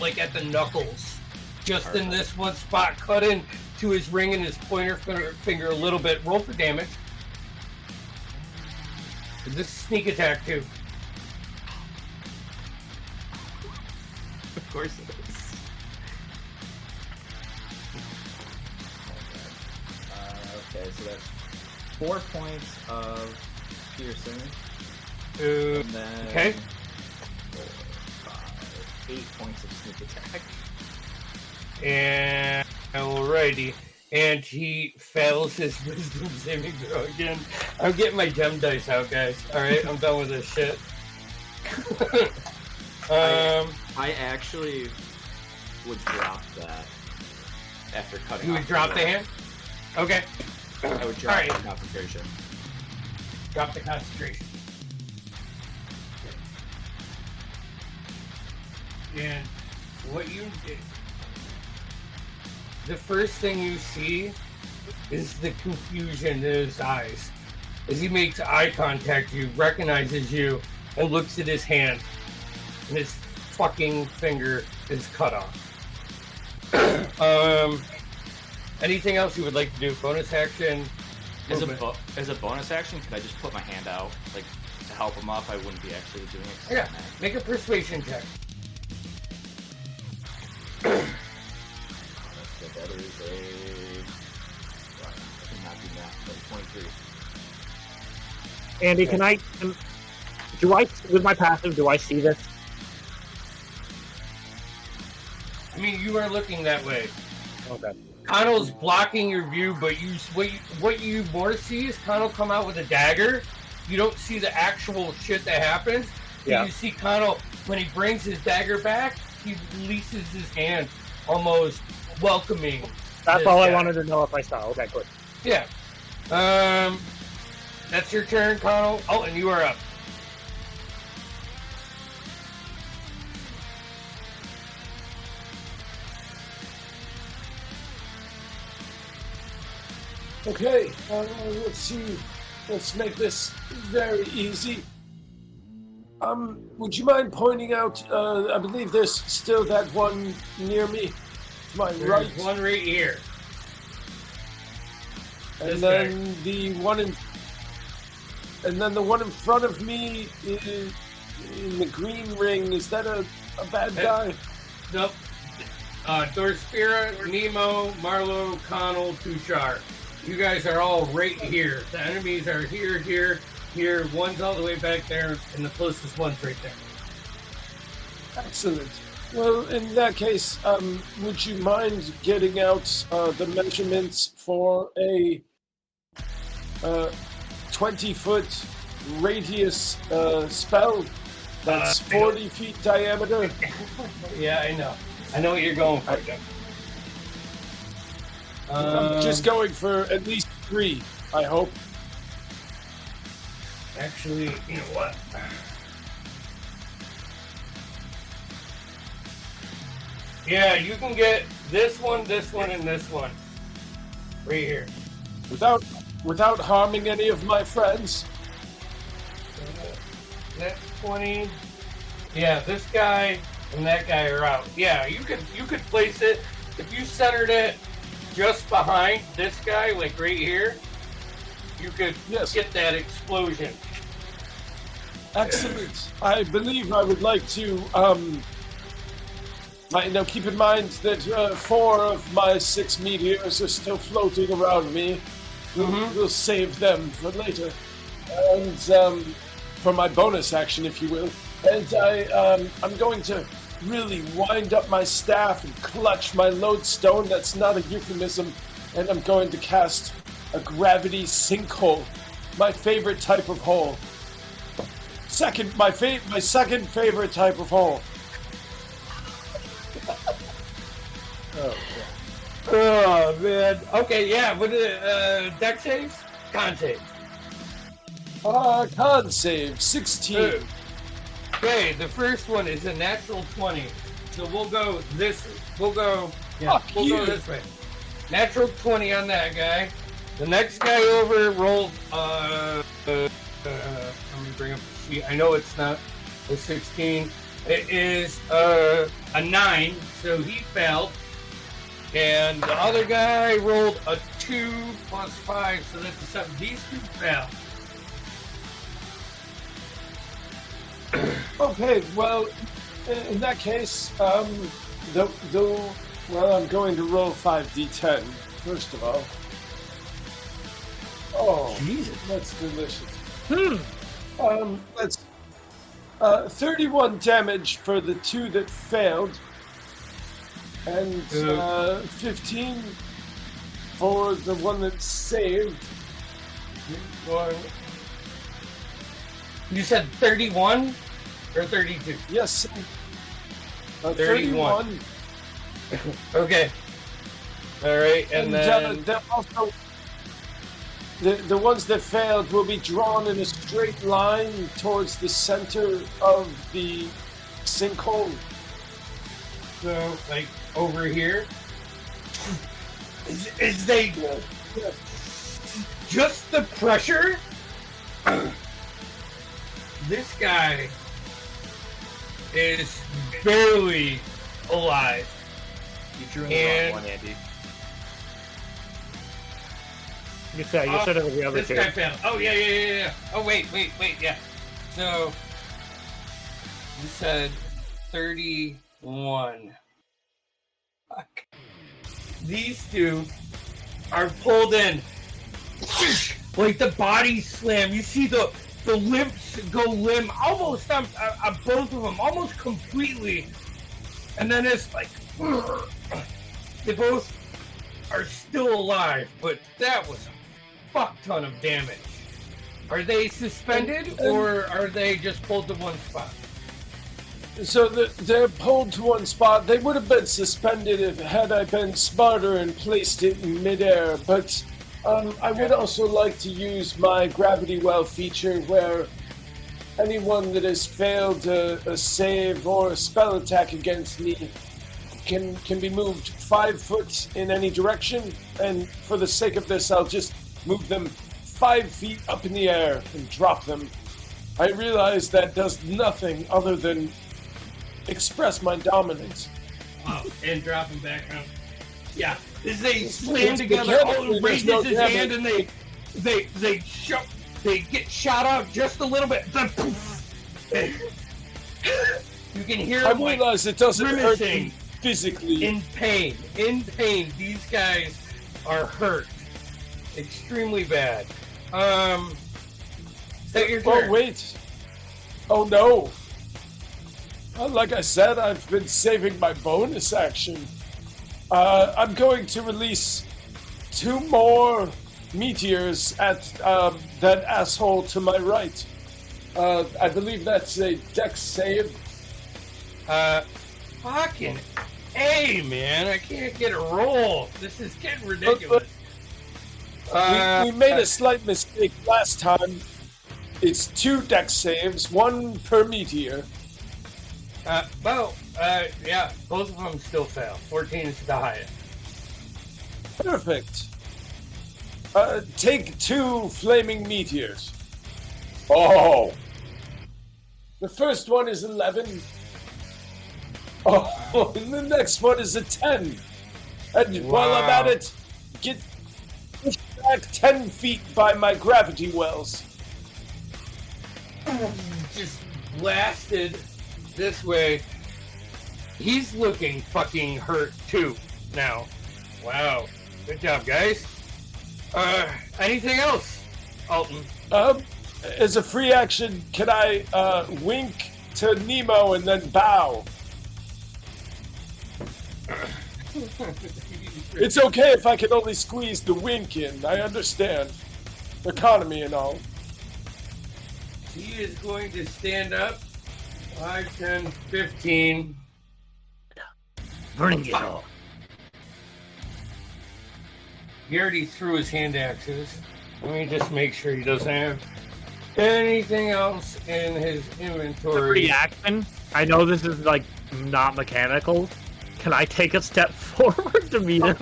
like, at the knuckles. Just in this one spot, cut in to his ring and his pointer finger a little bit. Roll for damage. This is sneak attack, too. Of course it is. Okay, so that's 4 points of piercing. And then Okay. 4, 5, 8 points of sneak attack. And alrighty. And he fails his wisdom saving throw again. I'm getting my gem dice out, guys. Alright, I'm done with this shit. I actually would drop that after cutting You off would drop the hand? Okay. I would drop Alright. the concentration. Drop the concentration. And what you did, the first thing you see is the confusion in his eyes. As he makes eye contact, you recognizes you and looks at his hand, and his fucking finger is cut off. Anything else you would like to do? Bonus action? As movement? a bonus action, could I just put my hand out, like, to help him up? I wouldn't be actually doing it. 'cause Yeah, I'm mad. make a persuasion check. That's good. That is a... Well, I cannot do that, but 23. Andy, do I, with my passive, do I see this? I mean, you are looking that way. Okay. Connell's blocking your view, but what you more see is Connell come out with a dagger. You don't see the actual shit that happens. Yeah. You see Connell, when he brings his dagger back, he releases his hand, almost welcoming. That's this all I guy. wanted to know if I saw. Okay, good. Yeah. That's your turn, Connell. Oh, and you are up. Okay, let's see. Let's make this very easy. Would you mind pointing out? I believe there's still that one near me, to my There's right, one right here. and this then guy. the one in front of me is in the green ring. Is that a bad guy? Nope. Dorspira, Nemo, Marlo, Connell, Tushar. You guys are all right here. The enemies are here, here, here. One's all the way back there, and the closest one's right there. Excellent. Well, in that case, would you mind getting out the measurements for a 20-foot radius spell that's 40 feet diameter? Yeah, I know. I know what you're going for, Jeff. I'm just going for at least 3, I hope. Actually, you know what? Yeah, you can get this one, and this one. Right here. Without harming any of my friends. That's 20. Yeah, this guy and that guy are out. Yeah, you could place it if you centered it just behind this guy, like right here. You could get that explosion. Excellent. I believe I would like to. Now keep in mind that 4 of my 6 meteors are still floating around me. We'll save them for later, and for my bonus action, if you will. And I'm going to really wind up my staff and clutch my lodestone. That's not a euphemism. And I'm going to cast a gravity sinkhole, my favorite type of hole. My second favorite type of hole. Oh man. Okay, yeah. What deck saves? Con saves. Con save 16. Okay, the first one is a natural 20. So we'll go this. We'll go this way. Natural 20 on that guy. The next guy over rolled. Let me bring up the sheet. I know it's not a 16. It is a 9, so he failed. And the other guy rolled a 2 plus 5, so that's a 7. These two failed. Okay, well, in that case, I'm going to roll 5d10, first of all. Oh, Jesus, that's delicious. That's 31 damage for the 2 that failed, and 15 for the one that saved. You said 31 or 32? Yes. 31. Okay. All right, and then also the ones that failed will be drawn in a straight line towards the center of the sinkhole. So, like over here, is they just the pressure? This guy is barely alive. You drew in the wrong one, Andy. You said it was the other this two. This guy failed. Oh, yeah. Oh, wait, yeah. So, you said 31. Fuck. These two are pulled in. Like the body slam. You see the limbs go limb almost on both of them, almost completely. And then it's like, they both are still alive, but that was a fuck ton of damage. Are they suspended, or are they just pulled to one spot? So they're pulled to one spot. They would have been suspended had I been smarter and placed it in midair, but I would also like to use my gravity well feature where anyone that has failed a save or a spell attack against me can be moved 5 foot in any direction, and for the sake of this, I'll just move them 5 feet up in the air and drop them. I realize that does nothing other than express my dominance. Wow, and drop them back down. Yeah, as they slam together, raises his hand, and they get shot out just a little bit. You can hear I them realize it doesn't hurt grimacing me physically. in pain. These guys are hurt extremely bad. Is that your turn? Oh wait! Oh no! Like I said, I've been saving my bonus action. I'm going to release 2 more meteors at that asshole to my right. I believe that's a dex save. Fucking A, man. I can't get a roll. This is getting ridiculous. We made a slight mistake last time. It's 2 dex saves, 1 per meteor. Yeah, both of them still fail. 14 is the highest. Perfect. Take 2 flaming meteors. Oh. The first one is 11. Oh, and the next one is a 10. And while I'm at it, get pushed back 10 feet by my gravity wells. Just blasted this way. He's looking fucking hurt too now. Wow. Good job, guys. Anything else, Alton? As a free action, can I wink to Nemo and then bow? It's okay if I can only squeeze the wink in. I understand. Economy and all. He is going to stand up. 5, 10, 15. Bring it on. He already threw his hand axes. Let me just make sure he doesn't have anything else in his inventory. Reaction. I know this is like not mechanical. Can I take a step forward to meet him?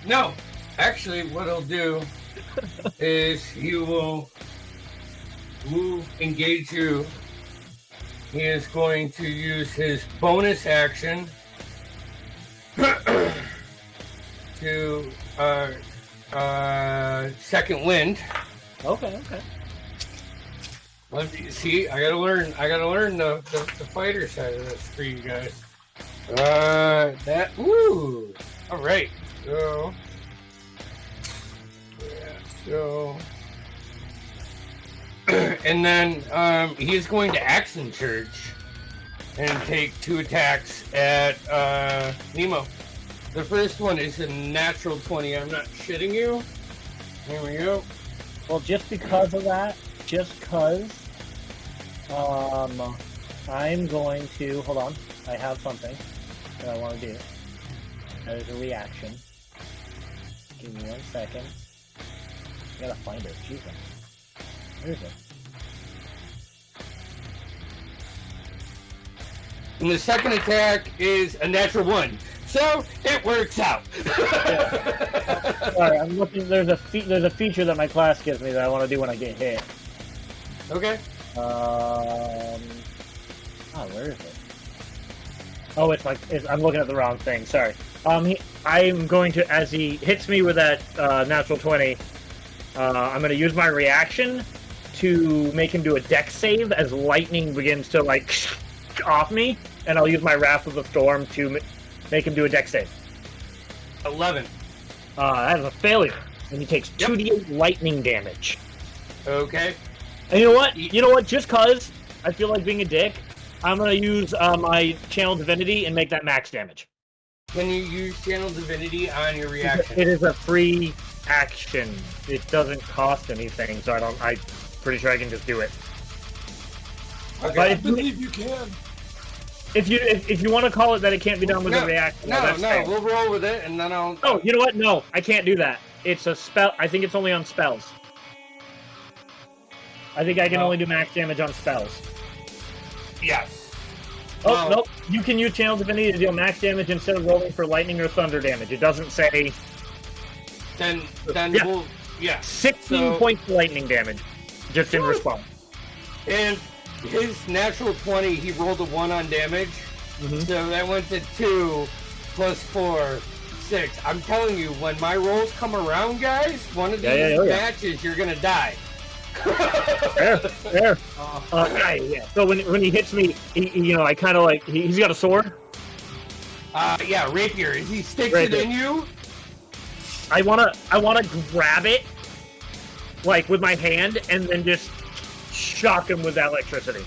No. Actually, what he'll do is he will engage you. He is going to use his bonus action to second wind. Okay. Let me see. I gotta learn the fighter side of this for you guys. All right. So and then he's going to action surge and take 2 attacks at Nemo. The first one is a natural 20. I'm not shitting you. Here we go. Well, just because of that, I'm going to hold on. I have something that I want to do. That is a reaction. Give me 1 second. I gotta find it. Jesus. Where is it? And the second attack is a natural 1. So it works out. Sorry, I'm looking. There's a feature that my class gives me that I want to do when I get hit. Okay. Where is it? Oh, I'm looking at the wrong thing. Sorry. I'm going to, as he hits me with that natural 20, I'm going to use my reaction to make him do a dex save as lightning begins to off me, and I'll use my Wrath of the Storm to make him do a dex save. 11. That is a failure, and he takes 2d8 lightning damage. Okay. And you know what? Just cause I feel like being a dick, I'm gonna use my Channel Divinity and make that max damage. Can you use Channel Divinity on your reaction? It is a free action. It doesn't cost anything, so I'm pretty sure I can just do it. Okay. But I believe you can. If you want to call it that it can't be done with a reaction, no, we'll roll with it, and then I'll... Oh, you know what? No, I can't do that. It's a spell. I think it's only on spells. I think I can only do max damage on spells. Yes. Oh, nope. You can use Channel Divinity to deal max damage instead of rolling for lightning or thunder damage. It doesn't say... Then yeah. We'll... Yeah. 16 points of lightning damage, just in response. And his natural 20, he rolled a 1 on damage. Mm-hmm. So that went to 2 plus 4, 6. I'm telling you, when my rolls come around, guys, one of these matches, you're going to die. Fair. Yeah. So when he hits me, I kind of he's got a sword. Yeah, rapier. He sticks it in you. I wanna grab it, with my hand, and then just shock him with that electricity.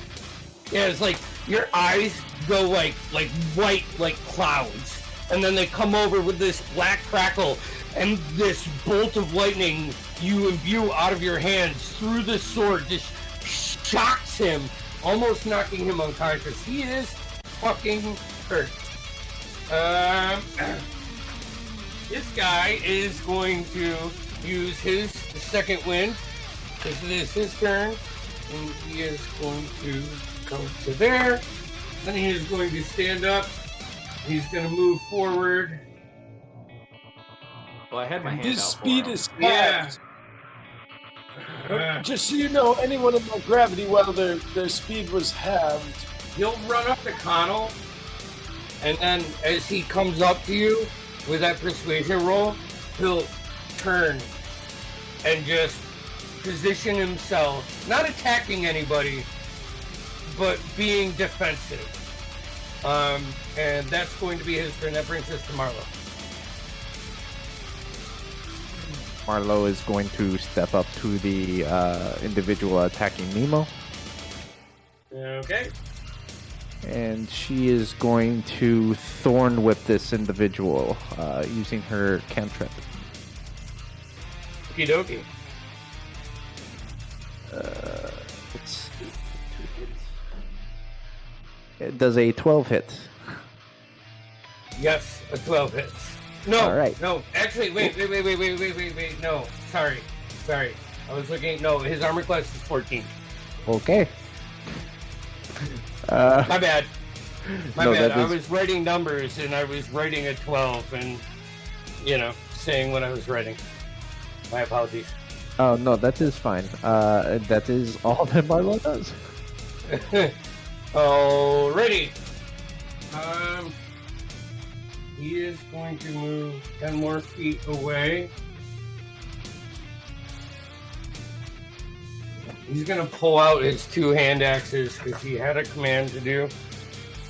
Yeah, it's like your eyes go white like clouds, and then they come over with this black crackle, and this bolt of lightning you imbue out of your hands through the sword just shocks him, almost knocking him unconscious. He is fucking hurt. This guy is going to use his second wind. This is his turn. and he is going to go to there. Then he is going to stand up. He's going to move forward. Well, I had my hand His out speed for him. is Yeah. halved. Just so you know, anyone in my gravity well, their speed was halved. He'll run up to Connell, and then as he comes up to you with that persuasion roll, he'll turn and just position himself, not attacking anybody, but being defensive. And that's going to be his turn. That brings us to Marlo. Marlo is going to step up to the individual attacking Nemo, Okay. and she is going to thorn whip this individual using her cantrip. Okie dokie. Let's see. It does a 12 hit. Yes, a 12 hits. No, All right. no, actually, wait, no, sorry. I was looking, no, his armor class is 14. Okay. My bad. My No, bad. that I is- was writing numbers and I was writing a 12 and, saying what I was writing. My apologies. Oh no, that is fine. That is all that Marlo does. Alrighty. He is going to move 10 more feet away. He's going to pull out his two hand axes because he had a command to do.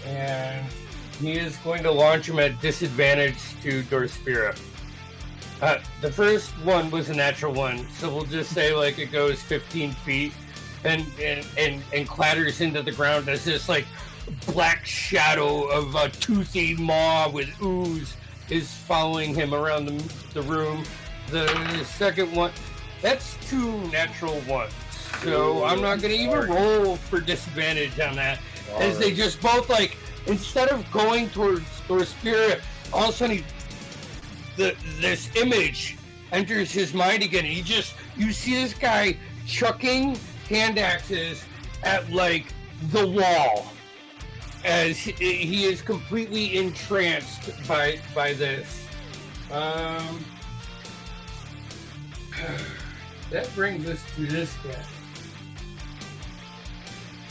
And he is going to launch him at disadvantage to Dorspira. The first one was a natural one, so we'll just say like it goes 15 feet and clatters into the ground as this like black shadow of a toothy maw with ooze is following him around the room. The second one, that's two natural ones, so I'm not going to even roll for disadvantage on that, as they just both like, instead of going towards Dorspira, all of a sudden this image enters his mind again. You see this guy chucking hand axes at like the wall as he is completely entranced by this. That brings us to this guy.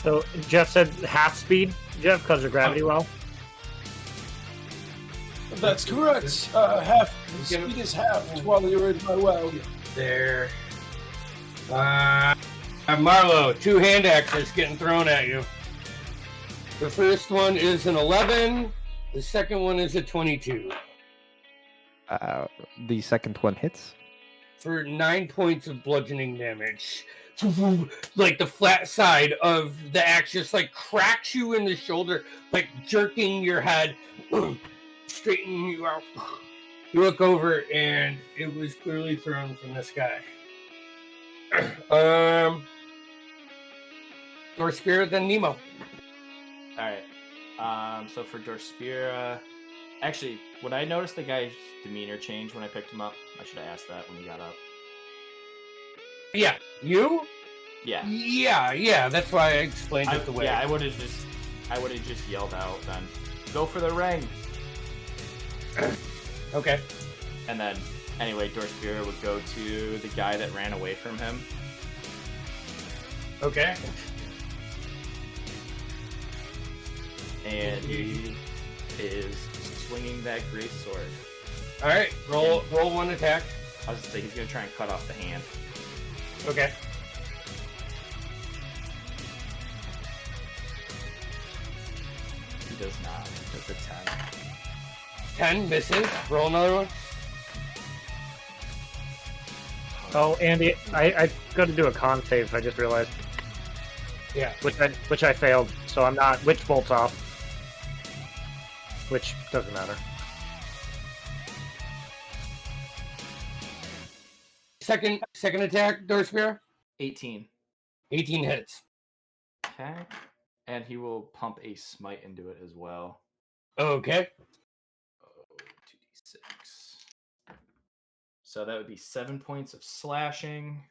So Jeff said half speed, Jeff, because of gravity well. That's correct. Speed is halved while you're in my well. There. Marlo, two hand axes getting thrown at you. The first one is an 11. The second one is a 22. The second one hits. For 9 points of bludgeoning damage. Like the flat side of the axe just like cracks you in the shoulder, like jerking your head, straightening you out. You look over and it was clearly thrown from this guy. Dorspira, then Nemo. Alright. So for Dorspira, actually, would I notice the guy's demeanor change when I picked him up? I should have asked that when he got up. Yeah. You? Yeah. Yeah, that's why I explained it the way. Yeah, I would have just yelled out then, go for the ring. Okay. And then, anyway, Dorspira would go to the guy that ran away from him. Okay. And he is swinging that great sword. All right. Roll one attack. I was thinking he's gonna try and cut off the hand. Okay. He does not. That's a 10. 10 misses. Roll another one. Oh, Andy, I got to do a con save. I just realized, Yeah. which I failed. So I'm not. Which bolts off. Which doesn't matter. Second attack, Dorspira. 18. 18 hits. Okay. And he will pump a smite into it as well. Okay. Oh, 2d6. So that would be 7 points of slashing.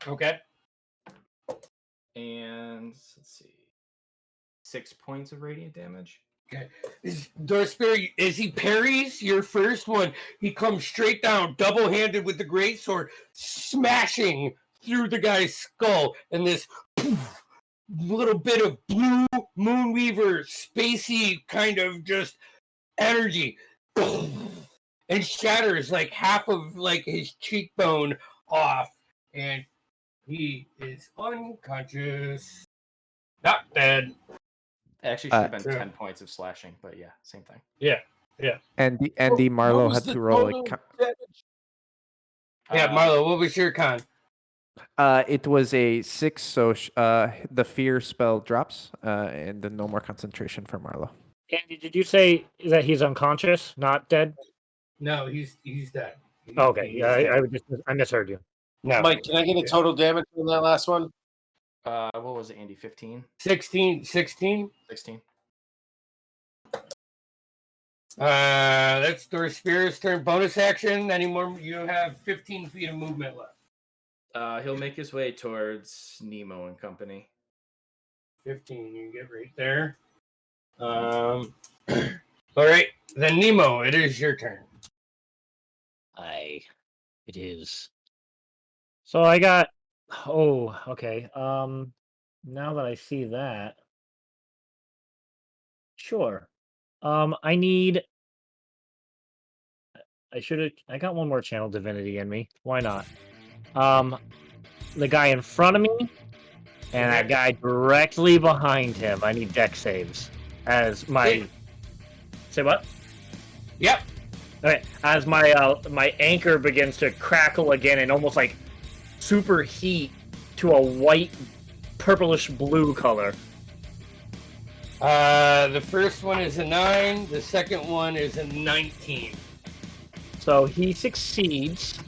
Okay. And let's see. 6 points of radiant damage. Okay. Dorsberry, as he parries your first one, he comes straight down, double-handed with the greatsword, smashing through the guy's skull, and this poof, little bit of blue Moonweaver, spacey kind of just energy, and shatters like half of like his cheekbone off, and he is unconscious, not dead. Actually, should have been yeah. 10 points of slashing, but yeah, same thing. Andy Marlowe What was had the to roll a. total damage? Yeah, Marlo, what was your con? It was a 6, so the fear spell drops, and then no more concentration for Marlowe. Andy, did you say that he's unconscious, not dead? No, he's dead. Okay, yeah, I misheard you. No, Mike, can I get a total damage on that last one? What was it, Andy? 15? 16. 16. That's Dorsberry's turn. Bonus action. Anymore? You have 15 feet of movement left. He'll make his way towards Nemo and company. 15. You get right there. All right, then Nemo, it is your turn. It is. So I got. Oh, okay. Now that I see that, sure. I need. I got one more channel divinity in me. Why not? The guy in front of me, and that guy directly behind him. I need deck saves as my. Say what? Yep. Okay, as my anchor begins to crackle again and almost like superheat to a white, purplish blue color. The first one is a 9. The second one is a 19. So he succeeds.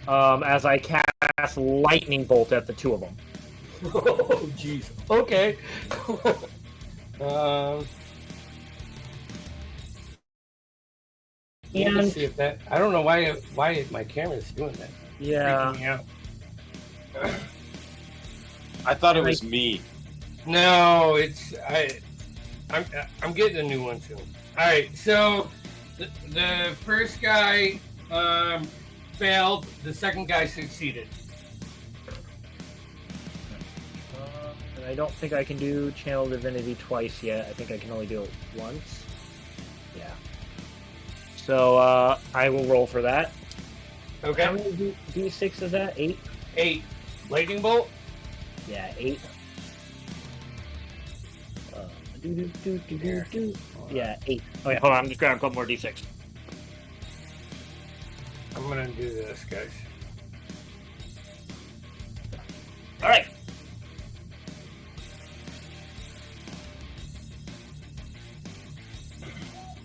As I cast lightning bolt at the two of them. Oh, jeez. Okay. Let me see if that. I don't know why my camera's doing that. Yeah. Freaking me out. I thought it was me. No, I'm getting a new one soon. All right, so the first guy failed. The second guy succeeded. And I don't think I can do channel divinity twice yet. I think I can only do it once. Yeah. So I will roll for that. Okay. How many D6 is that? 8? 8. Lightning bolt. Yeah, 8. Yeah, 8. Okay, hold on. I'm just grabbing a couple more D6. I'm gonna do this, guys. All right.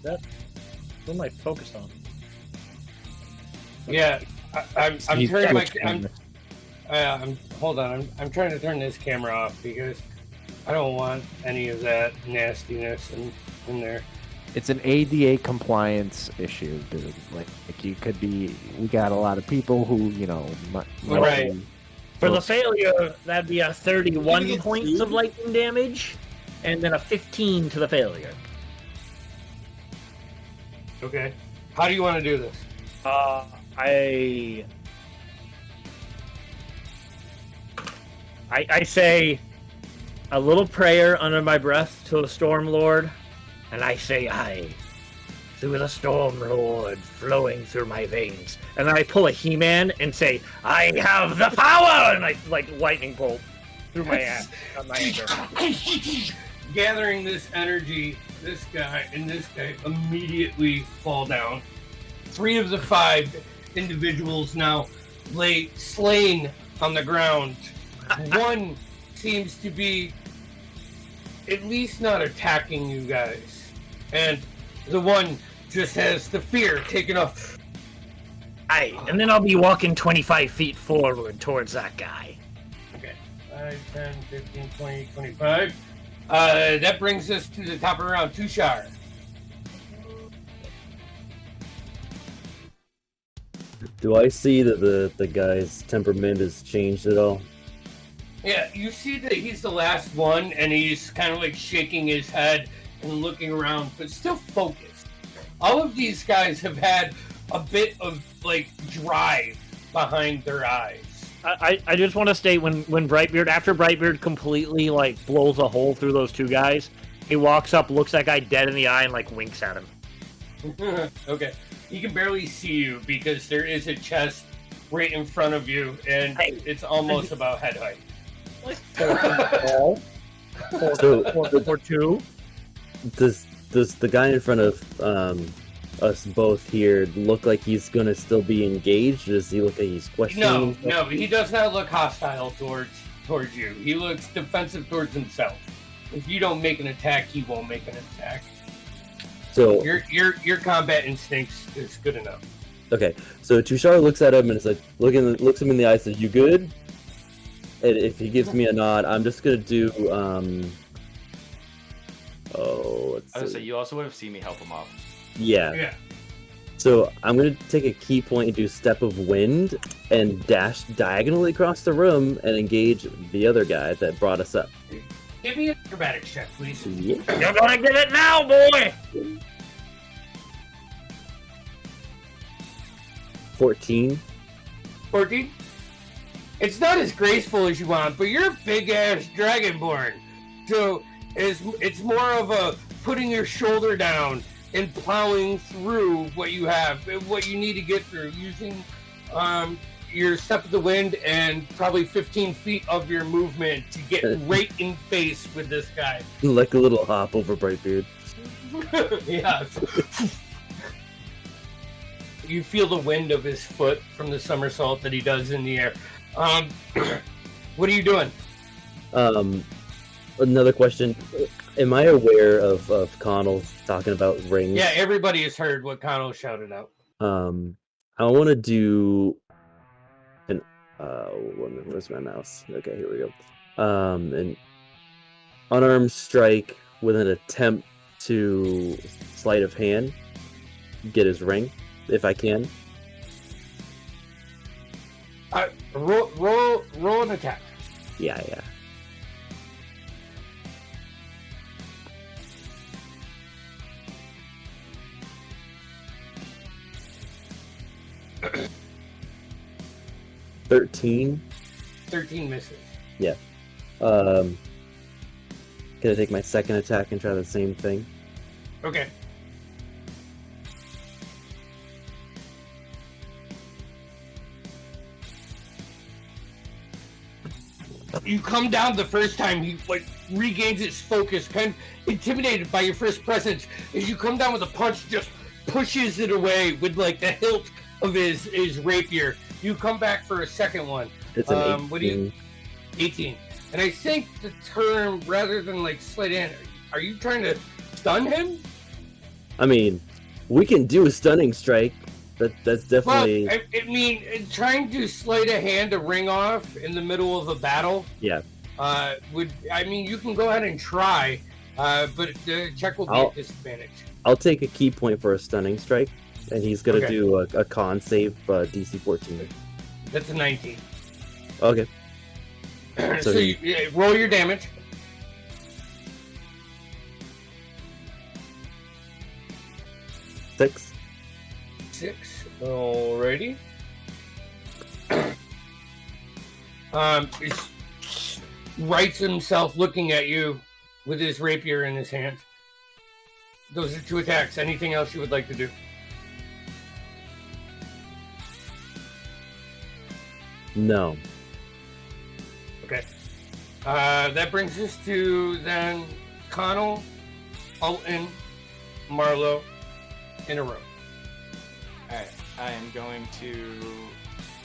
What am I focused on? Yeah, I'm He's turning my. Twitch Hold on. I'm trying to turn this camera off because I don't want any of that nastiness in there. It's an ADA compliance issue, dude. Like you could be. We got a lot of people who might Right. be- For the failure, that'd be a 31 points of lightning damage, and then a 15 to the failure. Okay. How do you want to do this? I say a little prayer under my breath to the Storm Lord, and I say, "I, through the Storm Lord flowing through my veins," and then I pull a He-Man and say, "I have the power," and I like lightning bolt through my ass on my anchor. Gathering this energy, this guy and this guy immediately fall down. 3 of the 5 individuals now lay slain on the ground. One seems to be at least not attacking you guys, and the one just has the fear taken off. Aye, and then I'll be walking 25 feet forward towards that guy. Okay. 5, 10, 15, 20, 25. That brings us to the top of round. Tushar. Do I see that the guy's temperament has changed at all? Yeah, you see that he's the last one, and he's kind of like shaking his head and looking around, but still focused. All of these guys have had a bit of like drive behind their eyes. I just want to state when Brightbeard, after Brightbeard completely like blows a hole through those two guys, he walks up, looks that guy dead in the eye, and like winks at him. Okay, he can barely see you because there is a chest right in front of you, and it's almost about head height. For two. Does the guy in front of us both here look like he's gonna still be engaged? Or does he look like he's questioning? No, he does not look hostile towards you. He looks defensive towards himself. If you don't make an attack, he won't make an attack. So your combat instincts is good enough. okay, so Tushar looks at him and is like looks him in the eye and says, "You good?" And if he gives me a nod, I'm just gonna do let's I would see. say you also would have seen me help him up. Yeah. So I'm gonna take a key point and do Step of Wind and dash diagonally across the room and engage the other guy that brought us up. Give me an acrobatics check, please. Yeah. You're gonna get it now, boy! 14. 14? It's not as graceful as you want, but you're a big-ass dragonborn. So it's more of a putting your shoulder down and plowing through what you have, what you need to get through, using your Step of the Wind and probably 15 feet of your movement to get right in face with this guy. Like a little hop over Brightbeard. Yeah. You feel the wind of his foot from the somersault that he does in the air. What are you doing? Another question. Am I aware of Connell talking about rings? Yeah, everybody has heard what Connell shouted out. I want to do an where's my mouse? Okay, here we go. An unarmed strike with an attempt to sleight of hand, get his ring, if I can. Roll an attack. Yeah. 13. 13 misses. Yeah. Gonna take my second attack and try the same thing. Okay. You come down the first time, he like regains its focus, kind of intimidated by your first presence. As you come down with a punch, just pushes it away with like the hilt of his rapier. You come back for a second one. It's an 18. What do you? 18. And I think the term, rather than like sleight of hand, are you trying to stun him? I mean, we can do a stunning strike. That's definitely. Well, I mean, trying to sleight a hand a ring off in the middle of a battle. Yeah. You can go ahead and try, but the check will be at disadvantage. I'll take a key point for a stunning strike, and he's gonna do a con save, DC 14. That's a 19. Okay. So you roll your damage. Six. 6. Alrighty. He rights himself looking at you with his rapier in his hand. Those are 2 attacks. Anything else you would like to do? No. Okay. That brings us to then Connell, Alton, Marlowe in a row. Alright, I am going to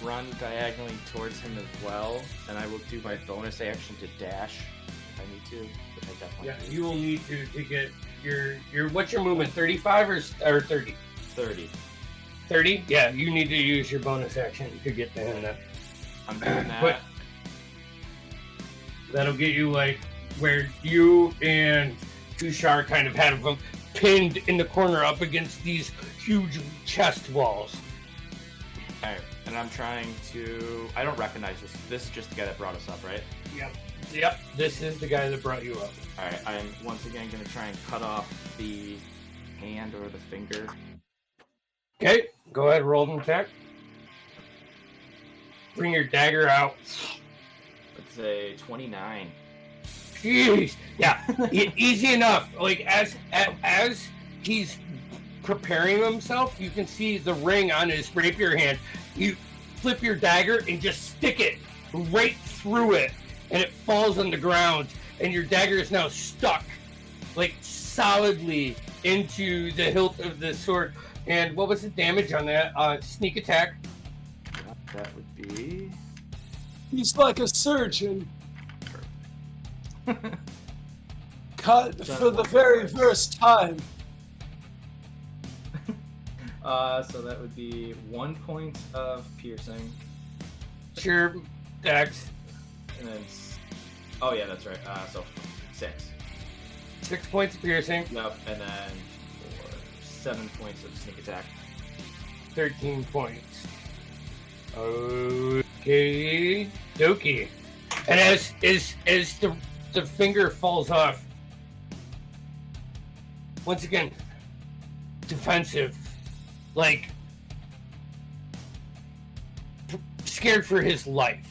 run diagonally towards him as well, and I will do my bonus action to dash if I need to, which I definitely do. You will need to get your what's your movement? 35 or 30? 30. 30? Yeah, you need to use your bonus action to get to him now. I'm doing that. But that'll get you like where you and Tushar kind of had them pinned in the corner up against these huge chest walls. Alright, and I'm trying to... I don't recognize this. This is just the guy that brought us up, right? Yep. This is the guy that brought you up. Alright, I'm once again going to try and cut off the hand or the finger. Okay, go ahead, roll an attack. Bring your dagger out. Let's say 29. Jeez, yeah, easy enough. Like as he's preparing himself, you can see the ring on his rapier hand. You flip your dagger and just stick it right through it, and it falls on the ground. And your dagger is now stuck, like solidly into the hilt of the sword. And what was the damage on that sneak attack? That would be. He's like a surgeon. Cut for the very first time. So that would be 1 point of piercing. Sure, Dex. And then. Oh, yeah, that's right. So 6. 6 points of piercing. Yep, and then for 7 points of sneak attack. 13 points. Okay, dokie. And as the finger falls off, once again, defensive, like scared for his life.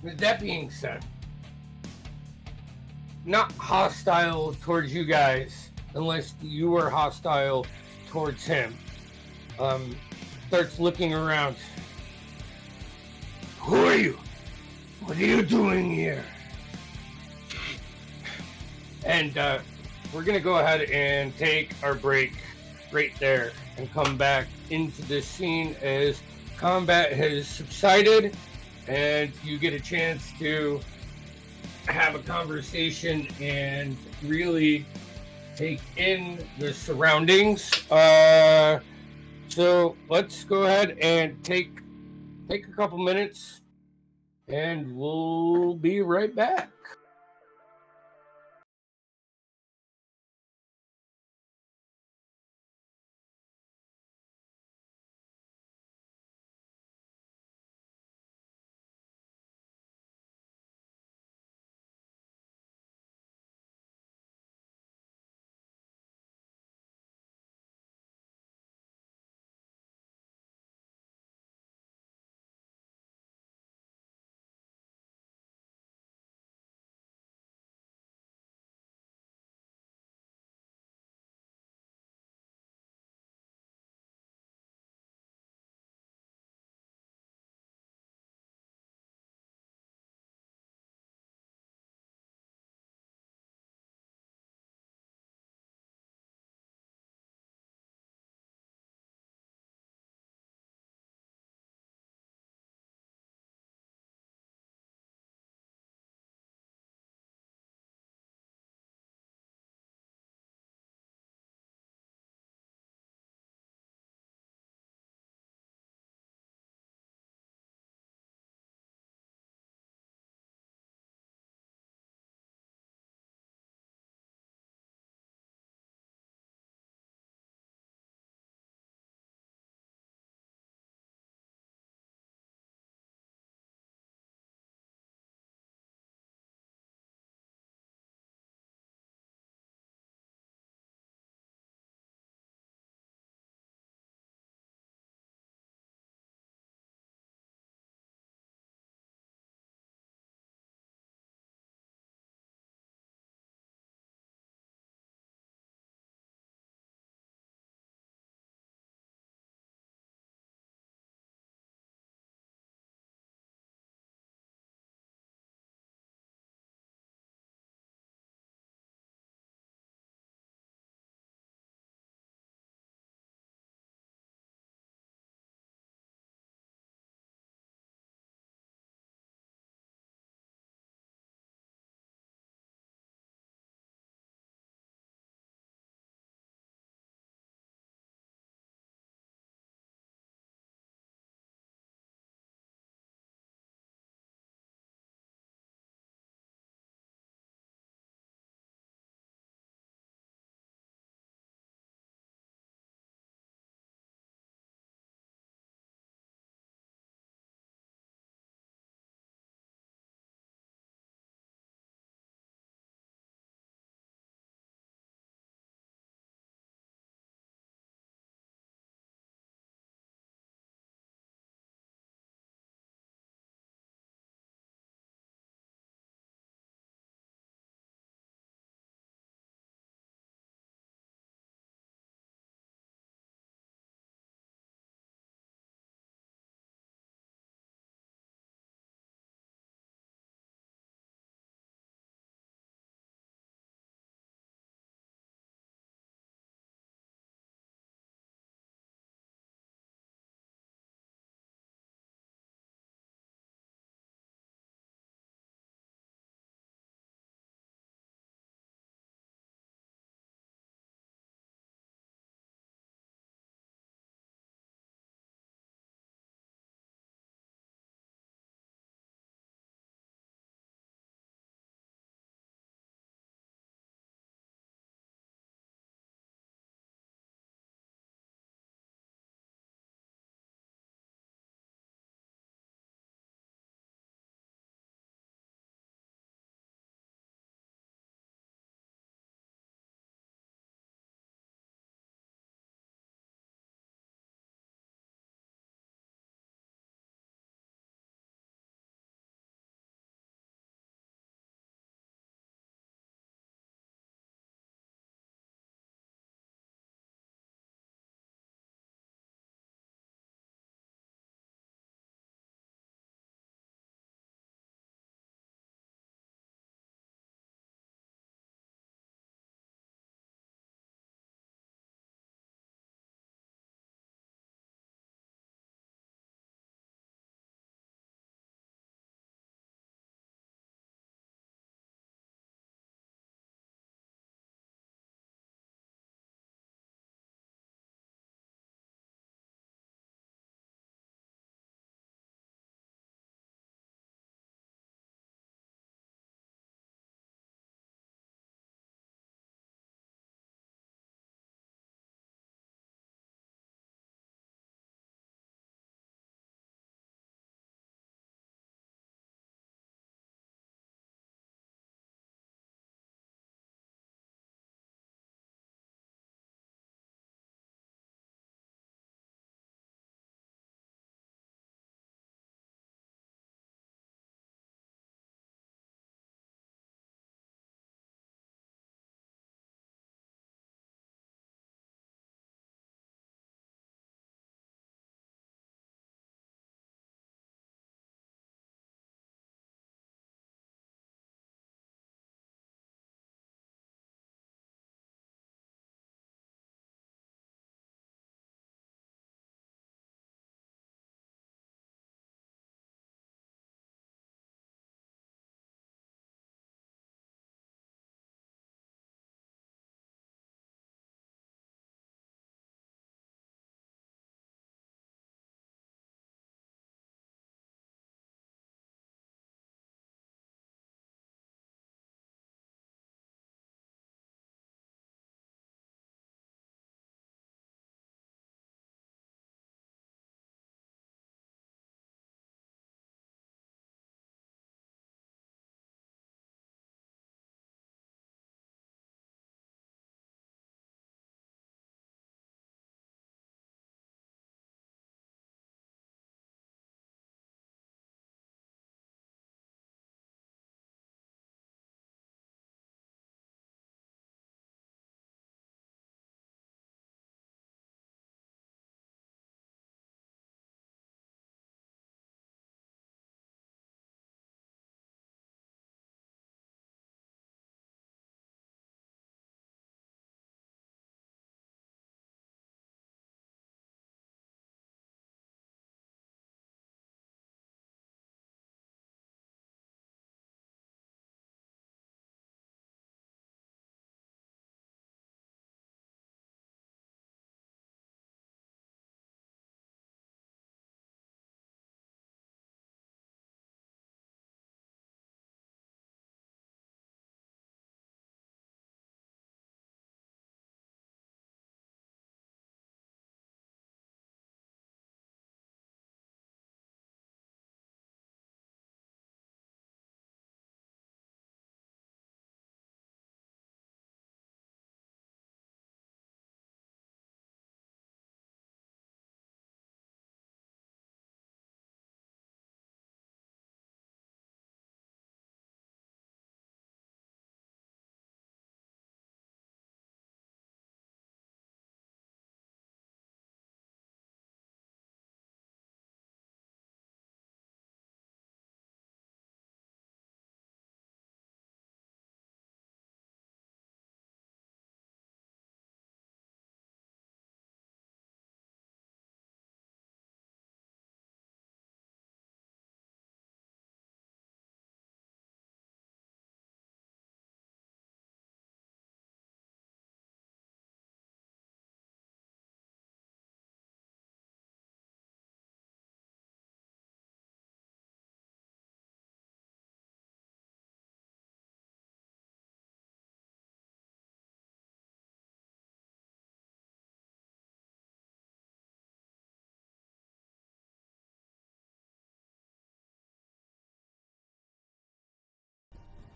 With that being said, not hostile towards you guys unless you are hostile towards him. Starts looking around. Who are you? What are you doing here? And we're gonna go ahead and take our break right there and come back into this scene as combat has subsided and you get a chance to have a conversation and really take in the surroundings. So let's go ahead and take a couple minutes and we'll be right back.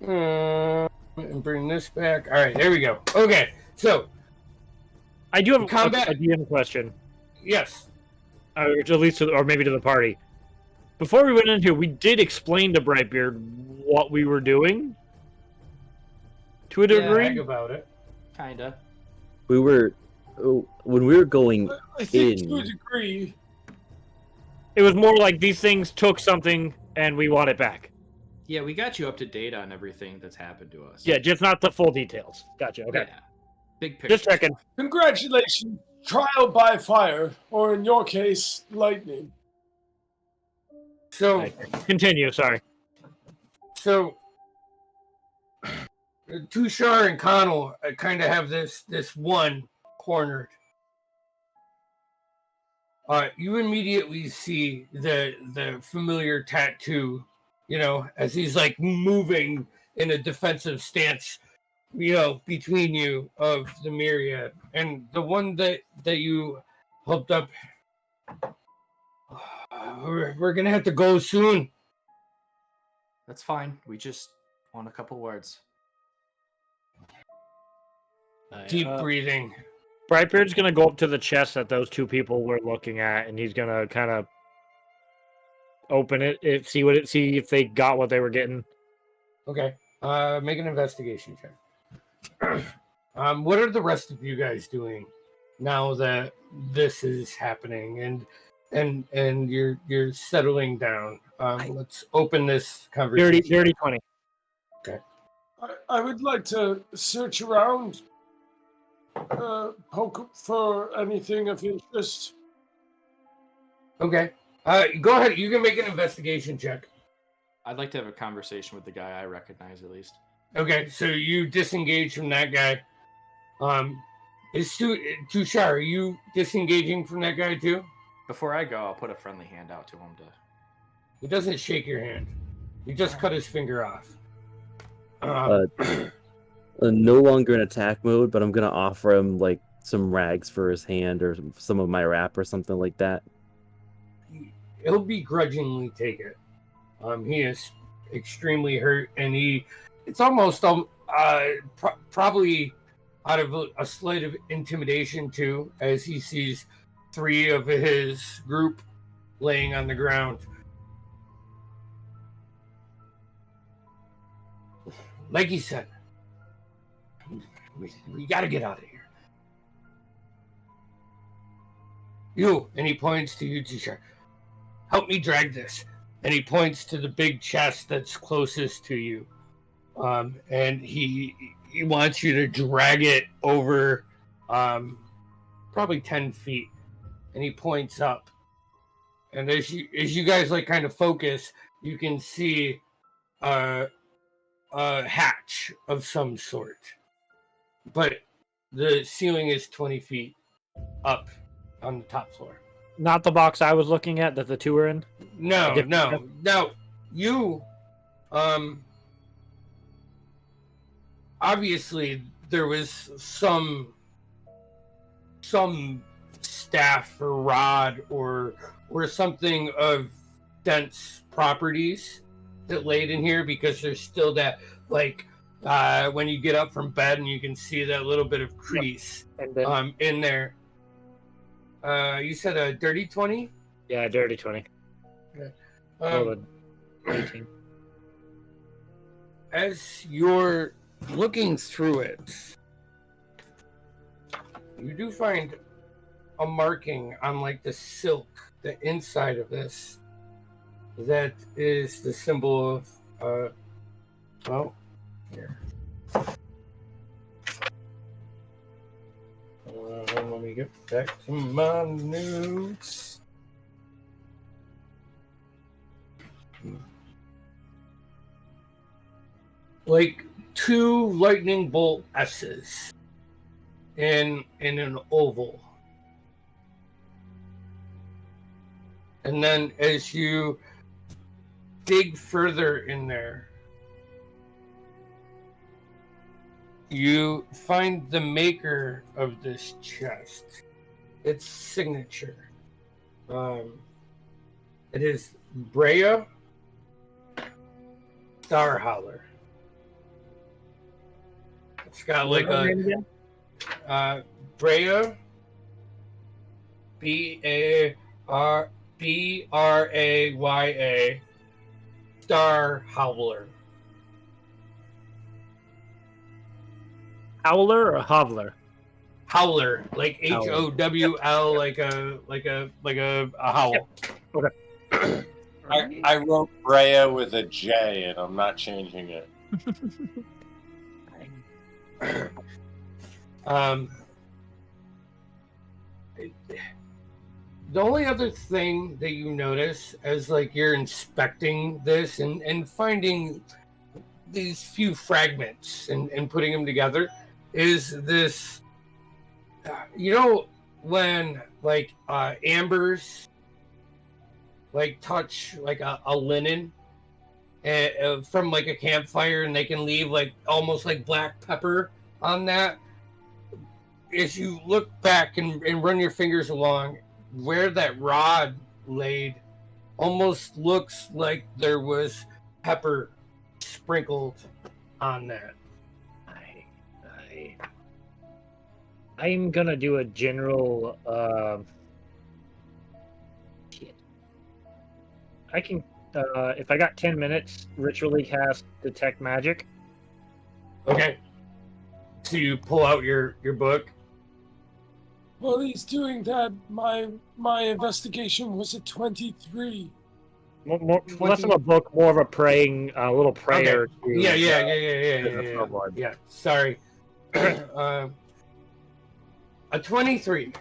And bring this back. All right, there we go. Okay, so I do have Combat- a DM question. yes, At least, or maybe to the party. Before we went into, we did explain to Brightbeard what we were doing. To a degree. brag about it. Kinda. We were when we were going I think to a in. degree. It was more like these things took something and we want it back. Yeah, we got you up to date on everything that's happened to us. Yeah, just not the full details. Gotcha. Okay. Yeah. Big picture. Just checking. Congratulations, trial by fire, or in your case, lightning. So, Continue. Sorry. so Tushar and Connell kind of have this one cornered. You immediately see the familiar tattoo, as he's like moving in a defensive stance, between you of the myriad, and the one that you helped up. We're gonna have to go soon. That's fine. We just want a couple words. Deep breathing. Brightbeard's gonna go up to the chest that those two people were looking at, and he's gonna kind of open it, see if they got what they were getting. Okay. Make an investigation check. What are the rest of you guys doing now that this is happening and you're settling down? Let's open this conversation. Dirty 20. I would like to search around, poke for anything of interest. Okay. Go ahead. You can make an investigation check. I'd like to have a conversation with the guy I recognize at least. Okay, so you disengage from that guy. Is Tushar, are you disengaging from that guy too? Before I go, I'll put a friendly hand out to him to. He doesn't shake your hand. You just cut his finger off. No longer in attack mode, but I'm gonna offer him like some rags for his hand or some of my wrap or something like that. He'll begrudgingly take it. He is extremely hurt, and it's almost probably out of a slight of intimidation too, as he sees three of his group laying on the ground. Like he said, we got to get out of here. You, and he points to you, Tushar. Help me drag this. And he points to the big chest that's closest to you. And he wants you to drag it over probably 10 feet. And he points up. And as you guys like kind of focus, you can see a hatch of some sort. But the ceiling is 20 feet up on the top floor. Not the box I was looking at that the two were in? No. Now, you, obviously there was some staff or rod or something of dense properties that laid in here, because there's still that, like, when you get up from bed and you can see that little bit of crease in there. You said a dirty 20? Yeah, dirty 20. Okay. 18. As you're looking through it, you do find a marking on like the silk, the inside of this, that is the symbol of, here. Let me get back to my notes. Like 2 lightning bolt S's in an oval. And then as you dig further in there, you find the maker of this chest. Its signature. It is Brea Starholler. It's got What like was her name a again? Brea, Braya, Star Howler. Howler or Hovler? Howler, like Howler. HOWL, like a howl. I wrote Brea with a J, and I'm not changing it. The only other thing that you notice as like you're inspecting this and finding these few fragments and putting them together is this, when like ambers like touch like a linen from like a campfire, and they can leave like almost like black pepper on that. As you look back and run your fingers along where that rod laid, almost looks like there was pepper sprinkled on that. I'm gonna do a general. Shit. I can, if I got 10 minutes, ritually cast detect magic. Okay. So you pull out your book. While he's doing that, my investigation was a 23. Less of a book, more of a praying, little prayer. Okay. To, Yeah. Sorry. A 23.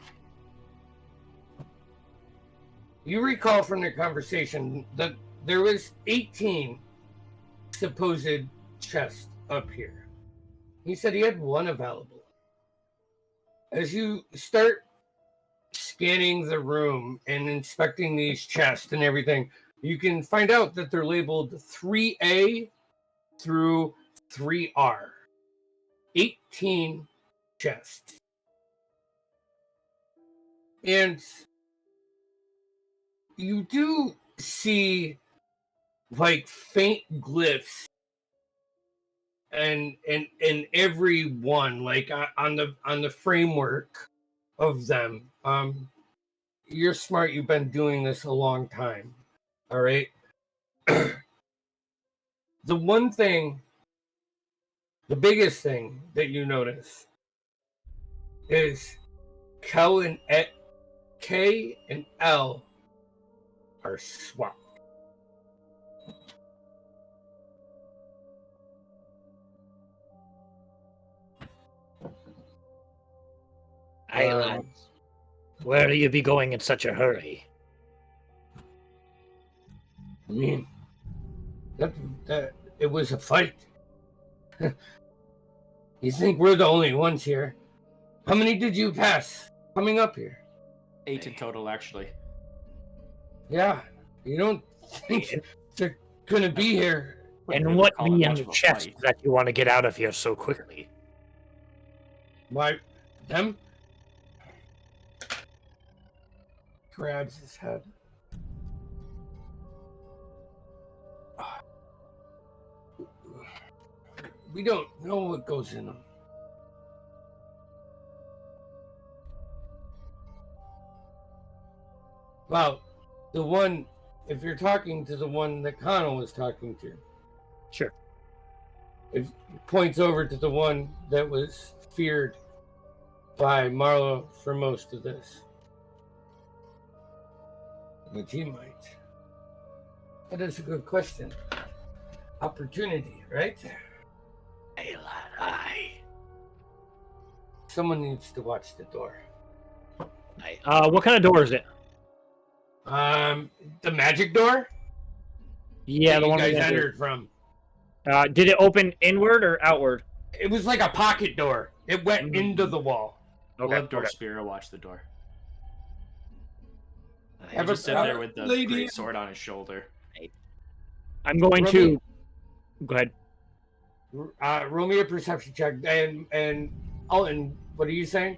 You recall from the conversation that there was 18 supposed chests up here. He said he had one available. As you start scanning the room and inspecting these chests and everything, you can find out that they're labeled 3A through 3R. 18 chests. And you do see like faint glyphs and every one, like on the framework of them. You're smart, you've been doing this a long time. All right. The biggest thing that you notice is K and L are swapped. Hey, lads. Where do you be going in such a hurry? I mean, that it was a fight. You think we're the only ones here? How many did you pass coming up here? 8 in total, actually. Yeah, you don't think they're gonna be here? And what be in the chest that you want to get out of here so quickly? Why, them? Grabs his head. We don't know what goes in them. Well, the one, if you're talking to the one that Connell was talking to. Sure. It points over to the one that was feared by Marlo for most of this. But he might. That is a good question. Opportunity, right? Hey, lad, aye. Someone needs to watch the door. What kind of door is it? The magic door? Yeah, that the you one guys we entered. entered from. Did it open inward or outward? It was like a pocket door. It went into the wall. We'll have Door Spear watch the door. He'll Ever just sit there with the lady- great sword on his shoulder. I'm going to... Go ahead. Roll me a perception check. And Alton, what are you saying?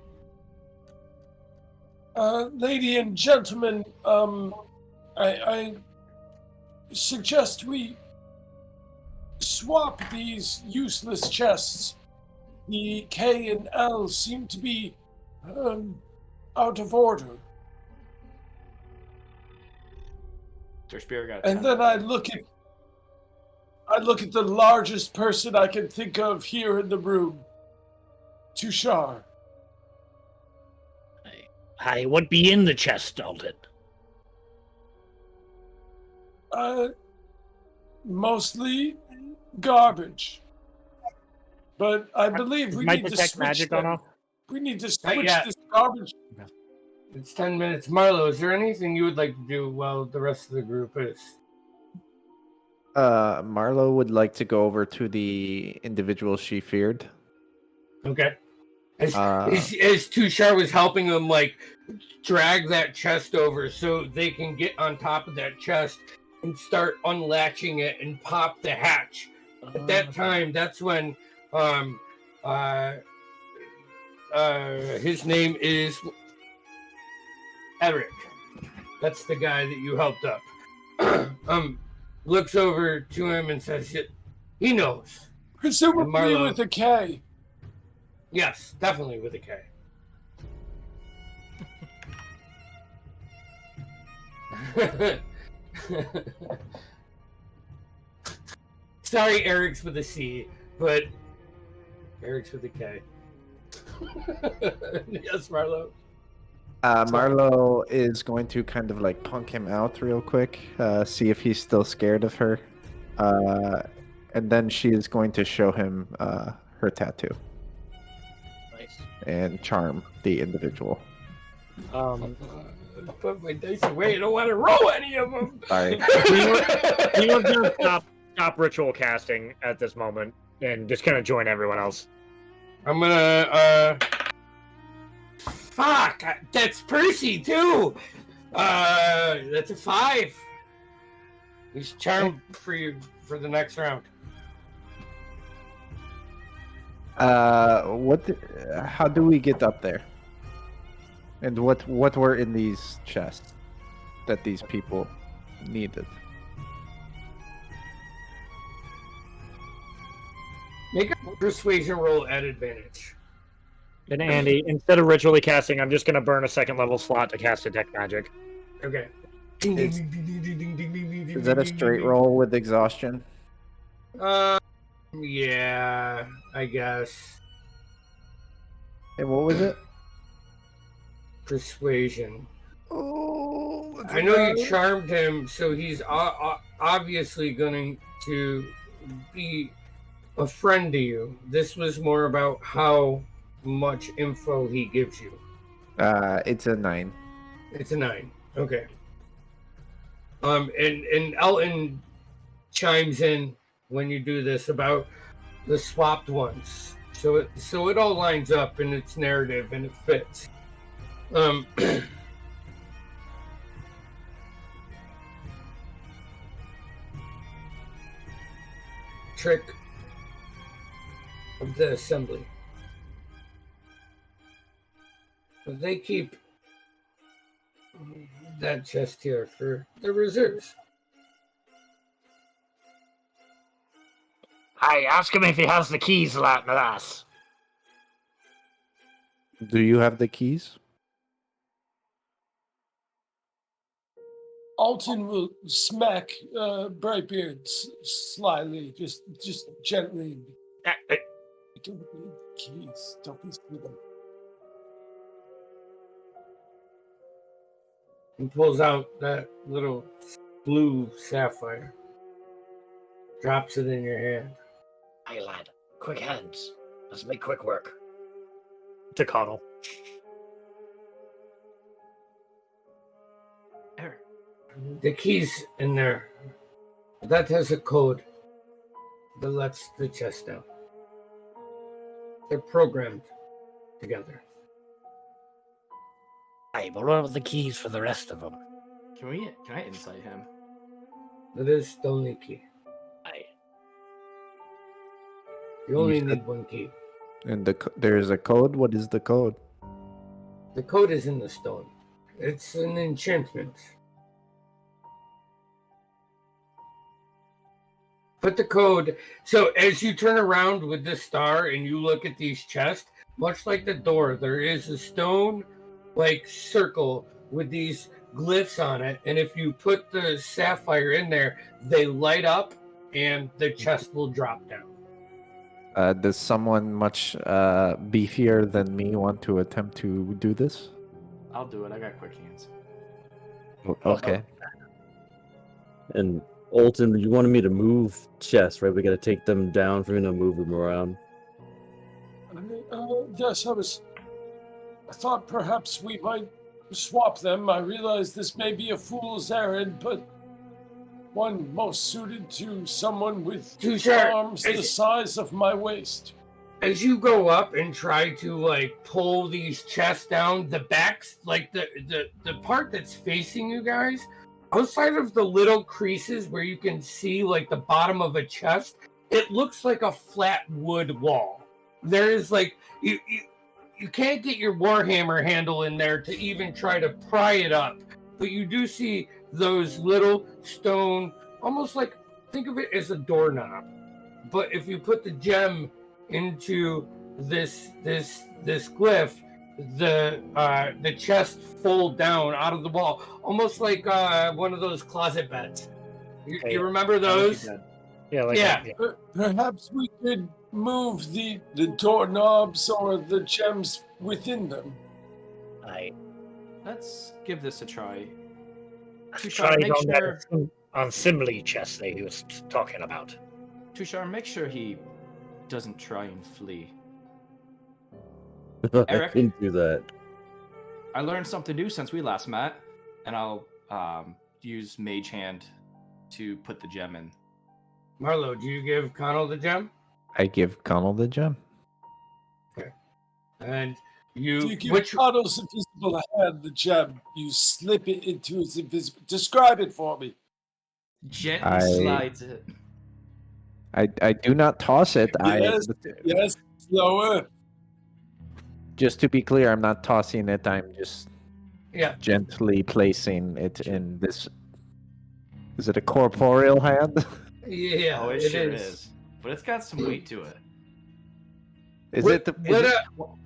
Lady and gentlemen, I suggest we swap these useless chests the K and L seem to be out of order. Their spirit got. And then I look at the largest person I can think of here in the room, Tushar. Hi, what be in the chest, Dalton? Mostly garbage. But I believe we Might need to detect switch magic on them. off? We need to switch yeah. this garbage. It's 10 minutes. Marlo, is there anything you would like to do while the rest of the group is? Marlo would like to go over to the individual she feared. Okay. As Uh, Tushar was helping him, like, drag that chest over so they can get on top of that chest and start unlatching it and pop the hatch. At that time, that's when his name is Eric. That's the guy that you helped up. Looks over to him and says, he knows. Presumably Marlo- with a K. Yes, definitely with a K. Sorry, Eric's with a C, but Eric's with a K. Yes, Marlo. Marlo is going to kind of like punk him out real quick, see if he's still scared of her. And then she is going to show him her tattoo. Nice. And charm the individual. Put my dice away. I don't want to roll any of them. Sorry. Anyone's gonna stop ritual casting at this moment and just kind of join everyone else. I'm gonna fuck, that's Percy too. That's a 5. He's charmed for you for the next round. How do we get up there? And what were in these chests that these people needed? Make a persuasion roll at advantage. And Andy, instead of ritually casting, I'm just gonna burn a second level slot to cast detect magic. Okay. Is that a straight roll with exhaustion? Yeah, I guess. And what was it? Persuasion. Oh, I know you charmed him, so he's obviously going to be a friend to you. This was more about how much info he gives you. It's a 9. It's a 9. Okay. And Elton chimes in when you do this about the swapped ones. So it all lines up in its narrative and it fits. Trick of the assembly. But they keep that chest here for the reserves. Hi, ask him if he has the keys, lass. Do you have the keys? Alton will smack Brightbeard slyly, just gently. I don't need keys. Don't be stupid. He pulls out that little blue sapphire. Drops it in your hand. Hey, lad. Quick hands. Let's make quick work. To Connell. Eric. The key's in there. That has a code that lets the chest down. They're programmed together. Hey, but what about the keys for the rest of them? Can I insight him? That is the only key. Hey. You only need one key. And there is a code? What is the code? The code is in the stone. It's an enchantment. put the code. So as you turn around with the star and you look at these chests, much like the door, there is a stone like circle with these glyphs on it, and if you put the sapphire in there, they light up and the chest will drop down. Does someone much beefier than me want to attempt to do this? I'll do it. I got quick hands. Okay. And Olton, you wanted me to move chests, right? We got to take them down if we're gonna move them around. Yes, I thought perhaps we might swap them. I realize this may be a fool's errand, but one most suited to someone with arms the size of my waist. As you go up and try to like pull these chests down, the backs, like the part that's facing you guys, outside of the little creases where you can see like the bottom of a chest, it looks like a flat wood wall. There is like you can't get your warhammer handle in there to even try to pry it up, but you do see those little stone, almost like, think of it as a doorknob, but if you put the gem into this glyph, the chest fold down out of the wall, almost like one of those closet beds. You remember those? Yeah. Perhaps we could move the doorknobs or the gems within them. Let's give this a try. Tushar, make sure on Simile chest that he was talking about. Tushar, make sure he doesn't try and flee. I Eric? can do that. I learned something new since we last met, and I'll use Mage Hand to put the gem in. Marlo, do you give Connell the gem? I give Connell the gem. Okay. And Do you give Connell's invisible hand the gem? You slip it into his invisible... Describe it for me. Gently slides it. I do not toss it. Yes, slower. Just to be clear, I'm not tossing it. I'm just gently placing it in this. Is it a corporeal hand? Yeah, oh, it sure is. But it's got some weight to it.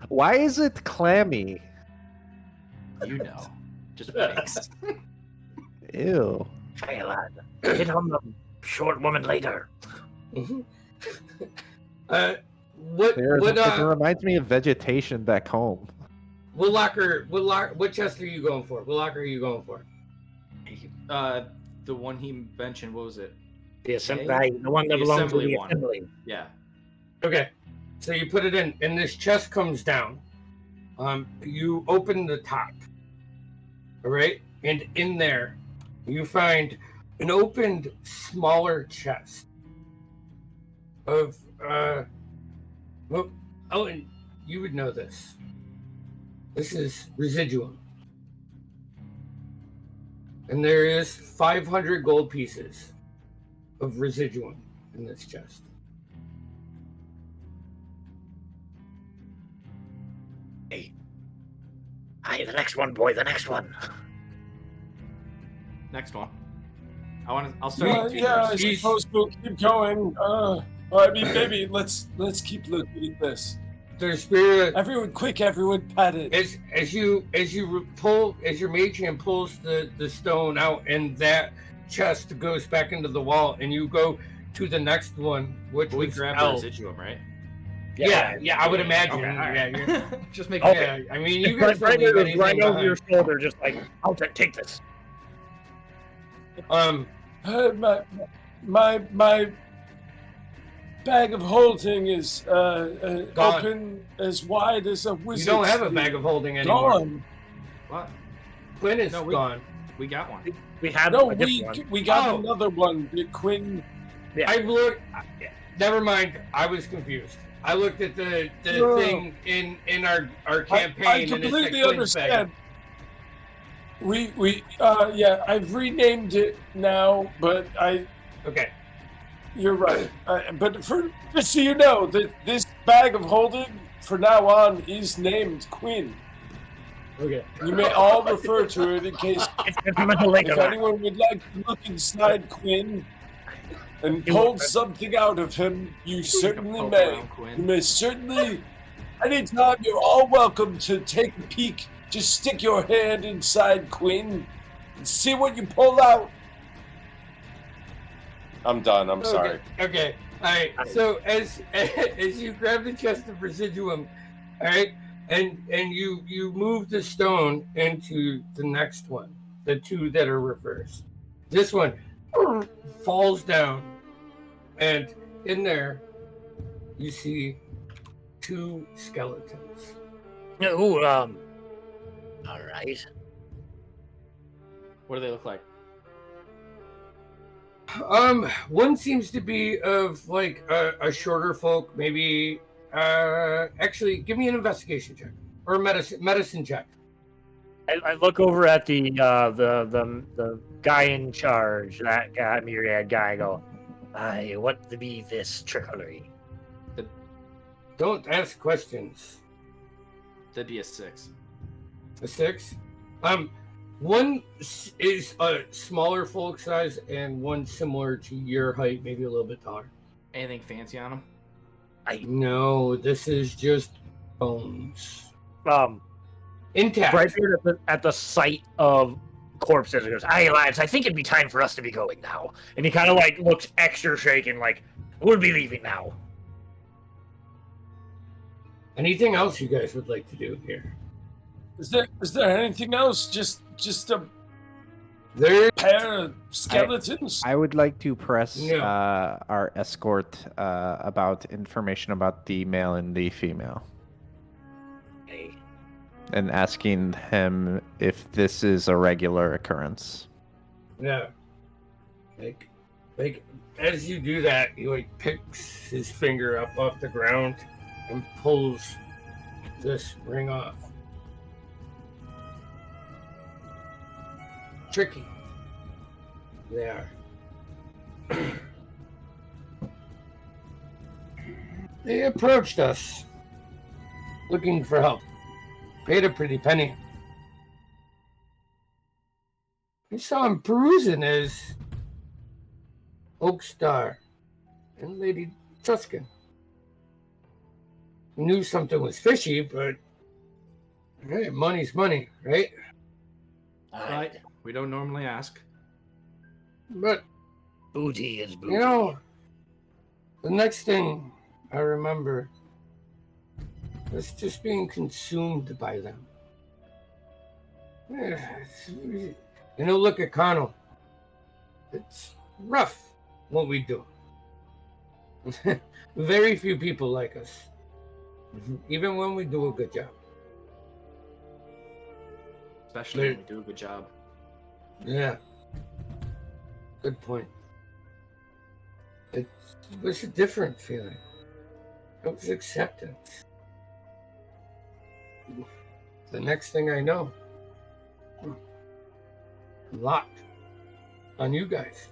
Why is it clammy? You know, just makes. Ew. Hey lad, hit on the short woman later. It reminds me of vegetation back home. What chest are you going for? What locker are you going for? The one he mentioned, what was it? The assembly, the one that belongs to the assembly. Yeah. Okay, so you put it in, and this chest comes down. You open the top, all right, and in there, you find an opened, smaller chest of and you would know this. This is residuum, and there is 500 gold pieces of residuum in this chest. Hey, the next one, boy, the next one. Next one. I'll start. I suppose we'll keep going. I mean, maybe let's keep looking at this. There's spirit. Everyone, pat it. As your mage hand pulls the stone out, and that chest goes back into the wall, and you go to the next one, which we grab the residuum, right? Yeah, I would imagine. Okay, Yeah, just make okay. Yeah, I mean, you guys right over your shoulder, just like, I'll take this. My bag of holding is open as wide as a wizard's. You don't have a bag of holding anymore. Gone. What? Quinn is gone. We got one. We had we got another one. Quinn. Yeah. I looked. Never mind. I was confused. I looked at the thing in our campaign. I completely understand. I've renamed it now, but Okay. You're right. But just so you know, this bag of holding from now on is named Quinn. Okay. You may all refer to it in case if anyone would like to look inside Quinn and pulled something out of him, you certainly may. You may certainly, anytime, you're all welcome to take a peek. Just stick your hand inside Quinn and see what you pull out. I'm done. I'm sorry. Okay. All right. So as you grab the chest of residuum, all right, and you move the stone into the next one, the two that are reversed. This one falls down, and in there you see two skeletons. All right. What do they look like? One seems to be of like a shorter folk, maybe. Actually, give me an investigation check or medicine check. I look over at the guy in charge, that guy, myriad guy. I go, what to be this trickery? Don't ask questions. That'd be a 6. A 6. One is a smaller folk size, and one similar to your height, maybe a little bit taller. Anything fancy on them? No, this is just bones. Intact. Right here at the site of corpses, he goes, "Hey lads, I think it'd be time for us to be going now." And he kind of like looks extra shaken, like we'll be leaving now. Anything else you guys would like to do here? Is there anything else? Just a There. pair of skeletons? I would like to press No. our escort about information about the male and the female, Hey, and asking him if this is a regular occurrence. Yeah. Like as you do that, he like picks his finger up off the ground and pulls this ring off. Tricky. They are. They approached us looking for help. Paid a pretty penny. We saw him perusing as Oakstar and Lady Truscan. Knew something was fishy, but hey, money's money, right? Right. We don't normally ask. But booty is booty. you know, the next thing I remember was just being consumed by them. You know, look at Connell. It's rough what we do. Very few people like us, even when we do a good job. Especially when we do a good job. Yeah. Good point. It was a different feeling. It was acceptance. The next thing I know, locked on you guys.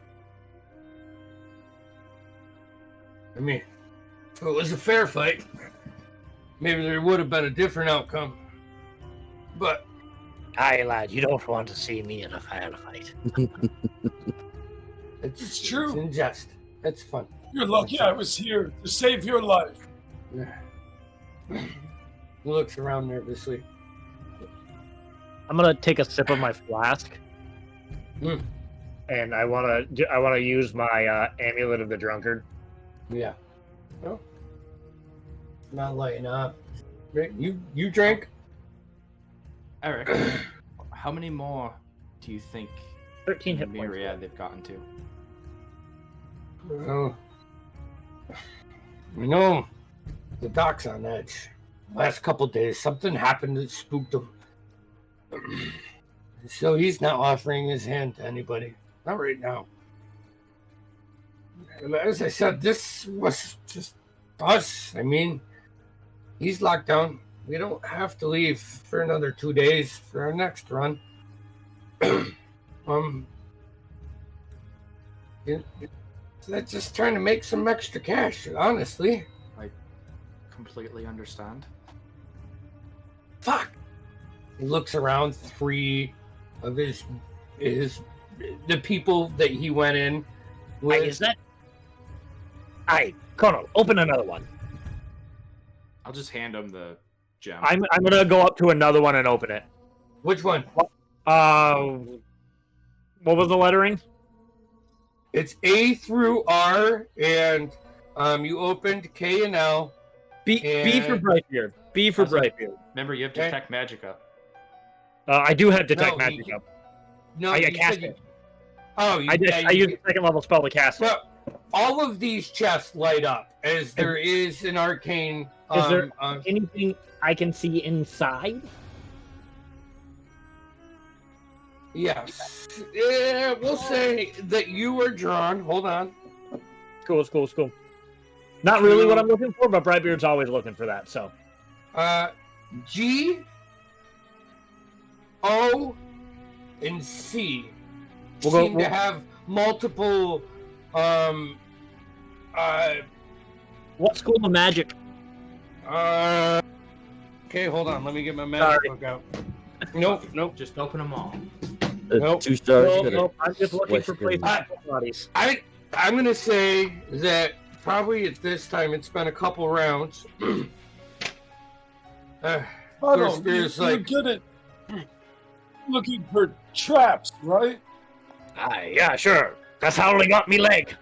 I mean, if it was a fair fight, maybe there would have been a different outcome. But Aye, lad, you don't want to see me in a firefight. It's true. It's in jest. It's fun. You're lucky I was here to save your life. He looks around nervously. I'm gonna take a sip of my flask, and I wanna use my amulet of the drunkard. Yeah. Well, not lighting up. You drank? Eric, how many more do you think 13 hit points. myriad they've gotten to? Well, you know, the doc's on edge. Last couple days, something happened that spooked him. So he's not offering his hand to anybody. Not right now. As I said, this was just us. I mean, he's locked down. We don't have to leave for another 2 days for our next run. They're just trying to make some extra cash, honestly. I completely understand. Fuck. He looks around. 3 of the people that he went in with. Is that Aye, Colonel, open another one. I'll just hand him the gem. I'm gonna go up to another one and open it. Which one? What was the lettering? It's A through R, and you opened K and L. B for Brightbeard. B for Brightbeard. Remember, you have Okay. Detect Magic up. I do have Detect No, Magic you- up. No, I you cast said it. Oh, you, I used a second level spell to cast it. Well, all of these chests light up as there is an arcane. Is there anything I can see inside? Yes. Yeah, we'll say that you were drawn. Hold on. Cool. Not really what I'm looking for, but Brightbeard's always looking for that, so. G, O, and C seem to have multiple. What school of magic? Okay, hold on. Let me get my magic book out. Nope. Just open them all. Nope. 2 stars. Nope. I'm just looking for Western. places for bodies. I'm gonna say that probably at this time it's been a couple rounds. Otto, Spirit's you're like- good at looking for traps, right? Aye, yeah, sure. That's how I got me leg.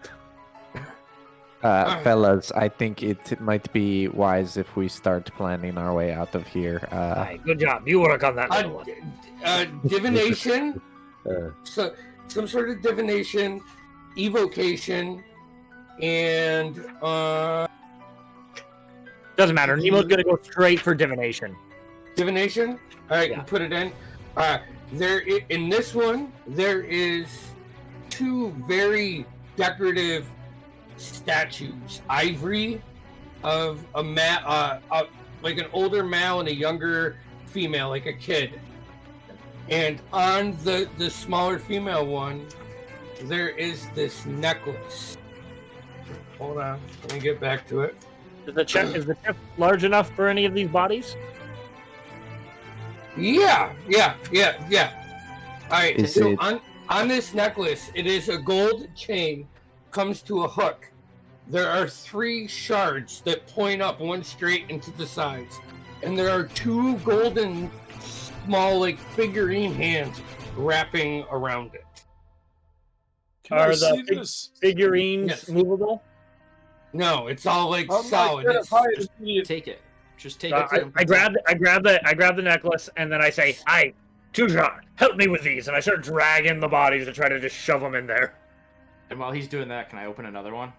Fellas, I think it might be wise if we start planning our way out of here. Aye, good job. You work on that little one. Divination. Uh, So some sort of divination, evocation, and Doesn't matter. Nemo's gonna go straight for divination. divination. All right, Yeah. you put it in. In this one, there is 2 very decorative statues, ivory, of a like an older male and a younger female, like a kid. And on the smaller female one, there is this necklace. Hold on, let me get back to it. Is the chest large enough for any of these bodies? Yeah. All right, Is so it- on this necklace, it is a gold chain, comes to a hook. There are 3 shards that point up, one straight into the sides, and there are 2 golden, small, like figurine hands wrapping around it. Can I Are see the this? figurines Yes. movable? No, it's all like I'm solid. not It's- identified as being- Take it. Just take I it. grab the necklace, and then I say, "Aye, Tujar, help me with these," and I start dragging the bodies and try to just shove them in there. And while he's doing that, can I open another one?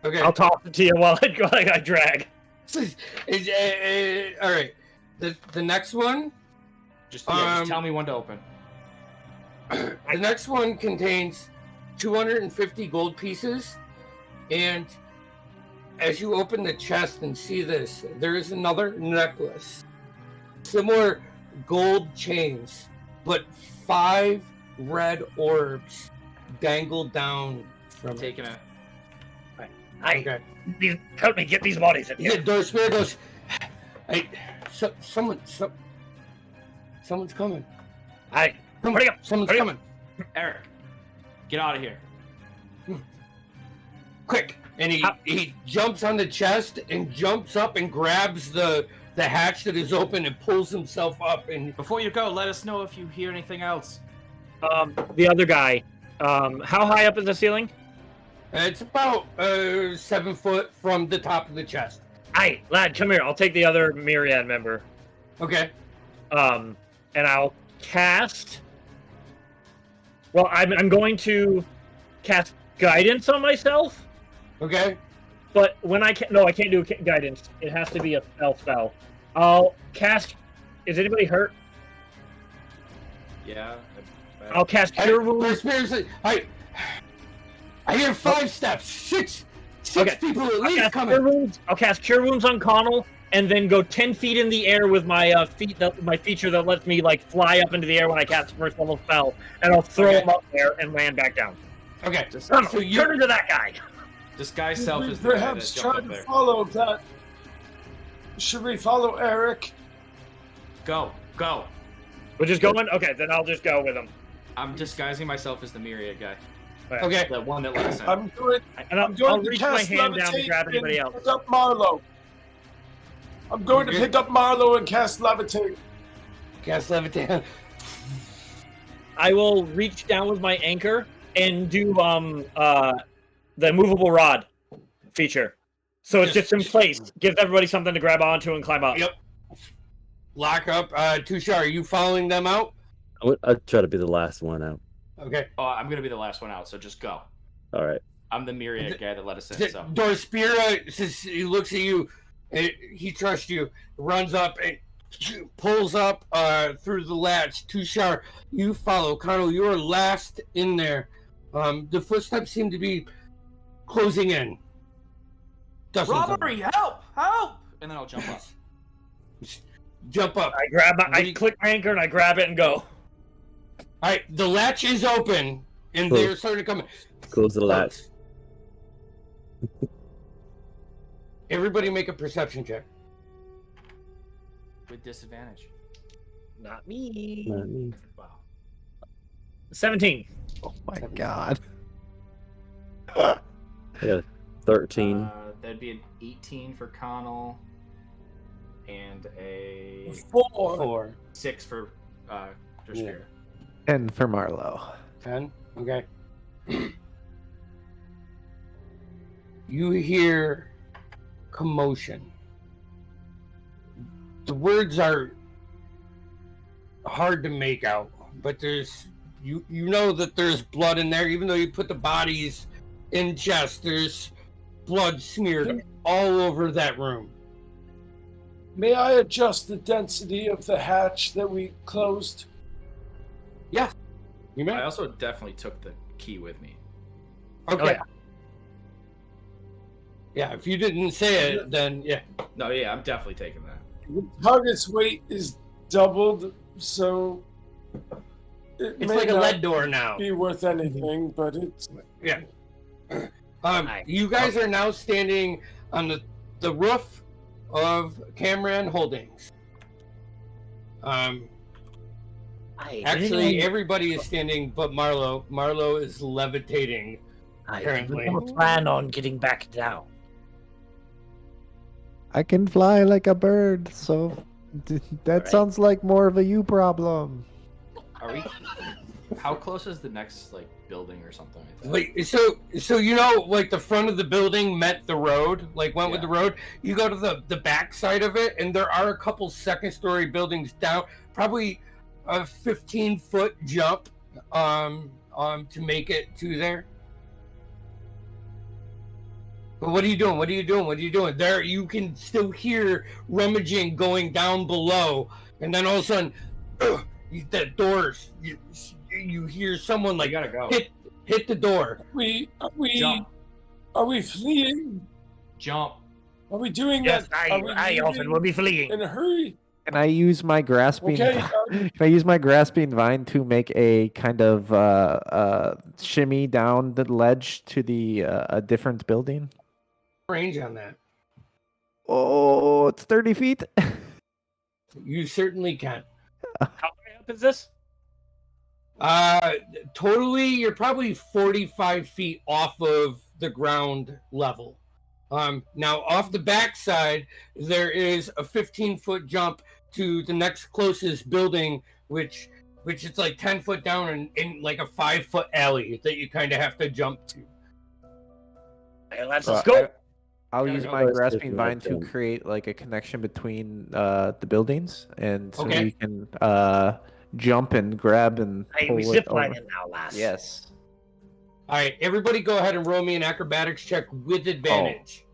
Okay. I'll toss it to you while I drag. All right. The next one. Just tell me when to open. The next one contains 250 gold pieces, and as you open the chest and see this, there is another necklace. Similar gold chains, but 5 red orbs dangle down from Taking it. Aye, Okay. help me get these bodies in Yeah, here. Darth Spirit goes, hey, someone's coming. Aye, hurry up, Someone's hurry up. coming. Eric, get out of here. Quick. And he jumps on the chest and jumps up and grabs the hatch that is open and pulls himself up. And Before you go, let us know if you hear anything else. The other guy, how high up is the ceiling? it's about 7 foot from the top of the chest. Aye, lad, come here. I'll take the other Myriad member. Okay. And I'll cast. Well, I'm going to cast guidance on myself, Okay. but when I can't. No, I can't do guidance. It has to be a spell. I'll cast. Is anybody hurt? Yeah. I'll cast Cure Wounds. I hear 5 steps. 6 Okay. people at I'll least cast, coming. Cure Wounds. I'll cast Cure Wounds on Connell, and then go 10 feet in the air with my my feature that lets me like fly up into the air when I cast first level spell, and I'll throw Okay. him up there and land back down. Okay. Connell, So you turn into that guy. Disguise self is the guy that perhaps jumped try up to there. follow that. Should we follow Eric? Go. We're just going. Okay, then I'll just go with him. I'm disguising myself as the Myriad guy. Okay. The one that let us in. I'm going. And I'm going I'll to reach my cast hand down to levitate grab anybody and else. pick up Marlowe. I'm going to pick up Marlowe and cast levitate. Cast levitate. I will reach down with my anchor and do the movable rod feature. So it's just in place. Gives everybody something to grab onto and climb up. Yep. Lock up. Tushar, are you following them out? I'll try to be the last one out. Okay. Oh, I'm gonna be the last one out, so just go. All right. I'm the myriad guy that let us in. So Dorspira says he looks at you, and he trusts you. Runs up and pulls up through the latch. Tushar, you follow. Connell, you are last in there. The footsteps seem to be closing in. Dustin's on. robbery! Help! Help! And then I'll jump up. Jump up. I click my anchor and I grab it and go. All right, the latch is open, and they're starting to come in. Close the latch. Everybody make a perception check. With disadvantage. Not me. Not me. Wow. 17. Oh my god. I got a 13. That'd be an 18 for Connell, and a 4. 6 for Dorspira. And for Marlowe. 10. Okay. You hear commotion. The words are hard to make out, but there's you know that there's blood in there, even though you put the bodies in chests. There's blood smeared all over that room. May I adjust the density of the hatch that we closed? Yes. You may. I also definitely took the key with me. Okay. Oh, yeah. Yeah, if you didn't say it, then yeah. No, yeah, I'm definitely taking that. The target's weight is doubled, so it It's may like a not lead door now. be worth anything, but it's Yeah. You guys are now standing on the roof of Cameron Holdings. Actually, everybody is standing but Marlowe. Marlowe is levitating. Apparently. I don't plan on getting back down. I can fly like a bird, so that sounds like more of a you problem. Are we? How close is the next building or something like that? Wait, so you know, like the front of the building met the road, went with the road. You go to the back side of it, and there are a couple second-story buildings down, probably a 15-foot jump, to make it to there. But what are you doing? What are you doing? What are you doing? There, you can still hear rummaging going down below, and then all of a sudden, the doors. You hear someone You gotta go. hit the door. Jump. Are we fleeing? Jump. Are we doing Yes, that? Are we I often leaving will be fleeing. in a hurry? Can I use my grasping? Okay. Can I use my grasping vine to make a kind of shimmy down the ledge to the a different building? Range on that. Oh, it's 30 feet. You certainly can. How high up is this? Totally, you're probably 45 feet off of the ground level. Now off the backside, there is a 15-foot jump to the next closest building, which is like 10 foot down and in like a 5-foot alley that you kind of have to jump to. Hey, let's go. I'll Yeah, use no, my that's grasping different, vine to yeah. create like a connection between the buildings, and so Okay. we can jump and grab and Hey, pull we it ziplining over. now, lass. Yes. All right, everybody go ahead and roll me an acrobatics check with advantage.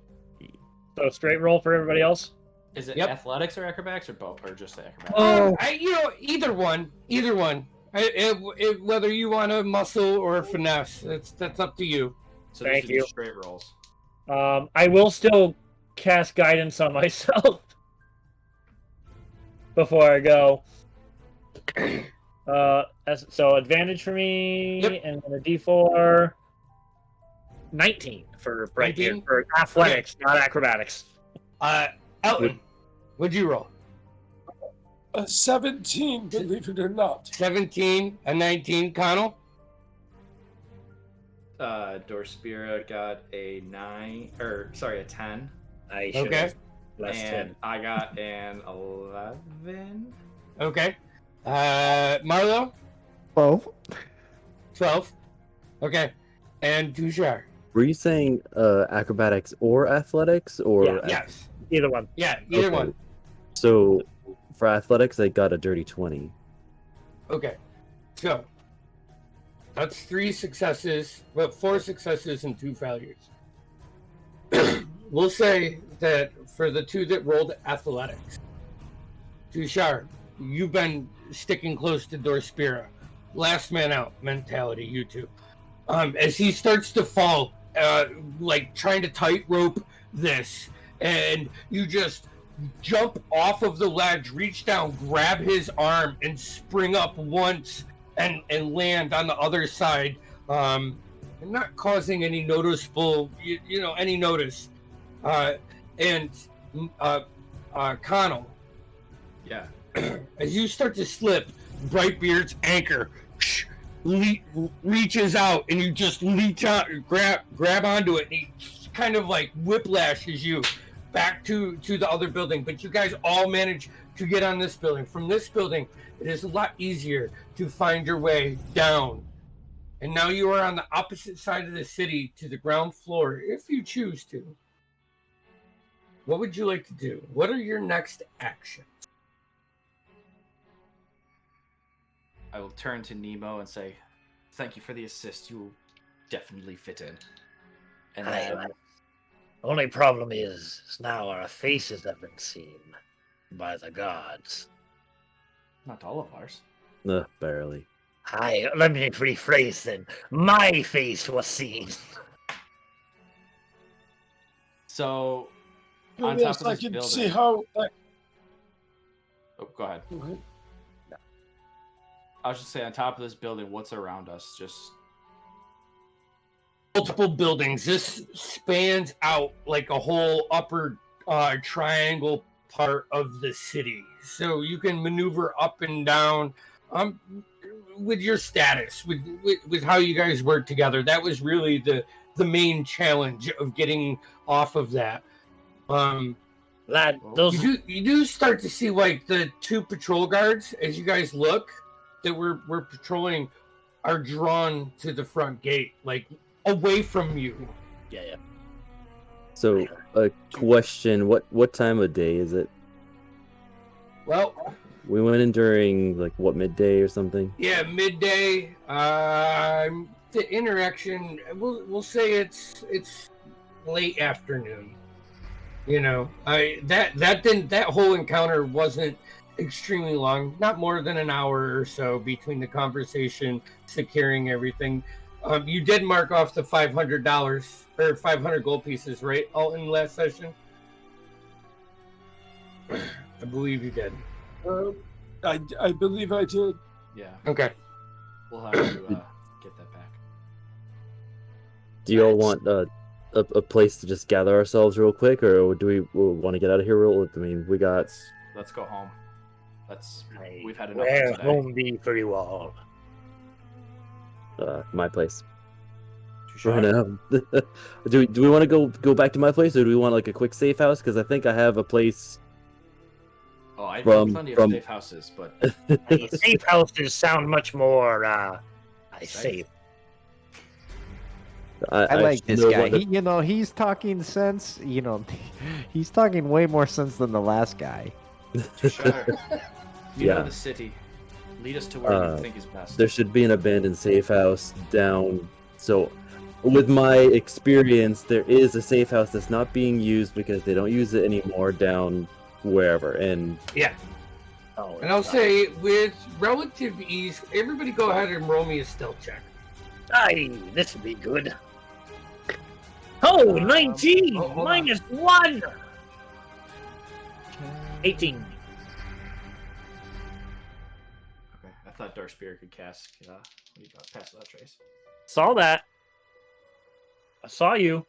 So straight roll for everybody else. Is it Yep. athletics or acrobatics or both, or just the acrobatics? Oh. Either one. Whether you want a muscle or a finesse, that's up to you. So Thank these are you. just straight rolls. I will still cast guidance on myself before I go. So advantage for me, Yep. and then a D4. 19 for right here 19? for athletics, not acrobatics. Elton, what'd you roll? A 17, believe it or not. 17, a 19, Connell? Dorspira got a 10. I should Okay. have less And 10. I got an 11. Okay. Marlo, 12. 12. Okay. And Dujar. Were you saying acrobatics or athletics or? Yeah. Yes. Either one. Yeah, either Okay. one. So for athletics, I got a dirty 20. Okay. So that's 3 successes, well, 4 successes and 2 failures. We'll say that for the 2 that rolled athletics, Tushar, you've been sticking close to Dorspira. Last man out mentality, you two. As he starts to fall, like trying to tightrope this, and you just jump off of the ledge, reach down, grab his arm, and spring up once and land on the other side, and not causing any noticeable, any notice. And Connell, Yeah. as you start to slip, Brightbeard's anchor reaches out, and you just leech out, grab onto it, and he kind of like whiplashes you back to the other building. But you guys all manage to get on this building. From this building, it is a lot easier to find your way down. And now you are on the opposite side of the city to the ground floor, if you choose to. What would you like to do? What are your next actions? I will turn to Nemo and say, "Thank you for the assist. You will definitely fit in." And then, Only problem is now our faces have been seen by the gods. not all of ours. Barely. Let me rephrase then. My face was seen. So, on Yes, top I of this can building. see how. Oh, go ahead. I was just saying, on top of this building, what's around us? Just Multiple buildings. This spans out like a whole upper triangle part of the city, so you can maneuver up and down with your status, with how you guys work together. That was really the main challenge of getting off of that. Lad, those You do start to see like the 2 patrol guards as you guys look that we're patrolling are drawn to the front gate, like away from you. yeah. So a question: what time of day is it? Well, We went in during like what, midday or something? yeah, midday. The interaction, we'll say it's late afternoon. That whole encounter wasn't extremely long, not more than an hour or so between the conversation, securing everything. You did mark off the $500 or 500 gold pieces, right? All in last session. I believe you did. I believe I did. yeah, Okay. we'll have to get that back. Do you all want a place to just gather ourselves real quick, or do we want to get out of here real? I mean, we got. Let's go home. We've had enough Where for today. home be for you all? My place. Too Right sharp. now. do we want to go back to my place, or do we want like a quick safe house? Because I think I have a place. Oh, I know From- plenty of from- safe houses, but Hey, safe houses sound much more safe. I like actually this know guy. one that- He's talking sense. He's talking way more sense than the last guy. too sharp. You Yeah. know the city. Lead us to where you think is best. There should be an abandoned safe house down. So, with my experience, there is a safe house that's not being used because they don't use it anymore down wherever. And Yeah. Oh, And I'll say with relative ease, everybody go ahead and roll me a stealth check. Aye, this would be good. Oh, 19 hold on. minus 1. 18. Okay, I thought Darkspear could cast. What do you got? Pass that trace. Saw that. I saw you.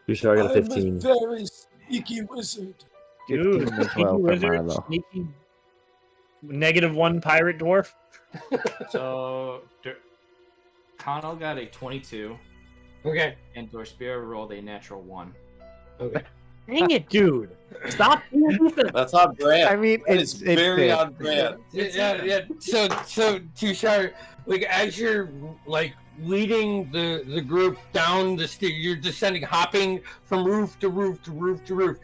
you sure I got a I'm 15. a very sneaky wizard. Dude, 15 as sneaky well for wizard, Marlo. sneaky -1 pirate dwarf. So, Connell got a 22, Okay. and Dorspira rolled a natural 1. Okay. Dang it, dude! Stop doing this. That's on brand. I mean, That it's is very fit. on brand. Yeah. So Tushar, like as you're like leading the group down the stairs, you're descending, hopping from roof to roof to roof to roof.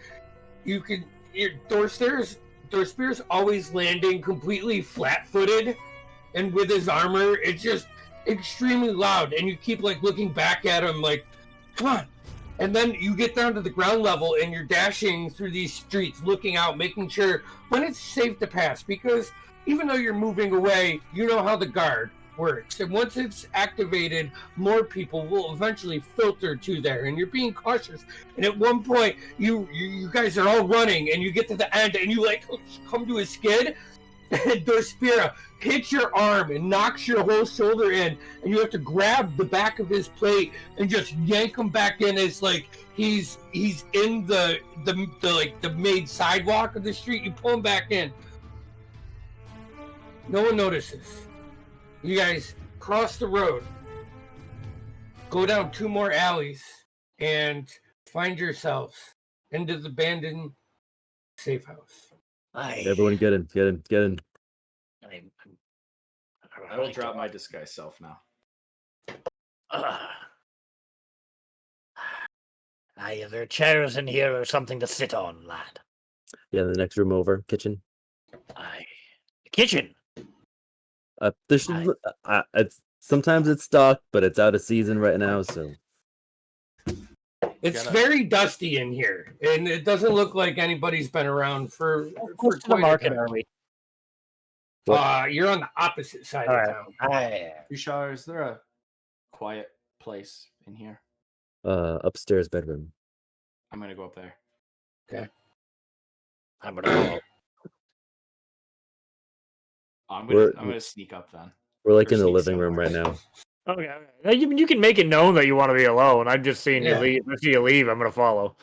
You could Dorspira's always landing completely flat-footed, and with his armor, it's just extremely loud. And you keep like looking back at him, like, come on. And then you get down to the ground level and you're dashing through these streets, looking out, making sure when it's safe to pass. Because even though you're moving away, you know how the guard works. And once it's activated, more people will eventually filter to there. And you're being cautious. And at one point, you guys are all running and you get to the end and you like come to a skid. And Dorspira hits your arm and knocks your whole shoulder in, and you have to grab the back of his plate and just yank him back in. It's like he's in the main sidewalk of the street. You pull him back in. No one notices. You guys cross the road, go down 2 more alleys, and find yourselves into the abandoned safe house. Everyone get in. I will drop my disguise self now. Are there chairs in here or something to sit on, lad? Yeah, the next room over, kitchen. Kitchen. It's sometimes it's stocked, but it's out of season right now, so It's very dusty in here, and it doesn't look like anybody's been around for Close to the quite a market, time. are we? You're on the opposite side All of right. town. Tushar, is there a quiet place in here? upstairs bedroom. I'm gonna go up there. Okay. I'm gonna follow. I'm We're- gonna sneak up then. We're like Or in the sneak living room somewhere. right now. Okay. You can make it known that you want to be alone. I'm just seeing Yeah. you leave. If you leave, I'm gonna follow.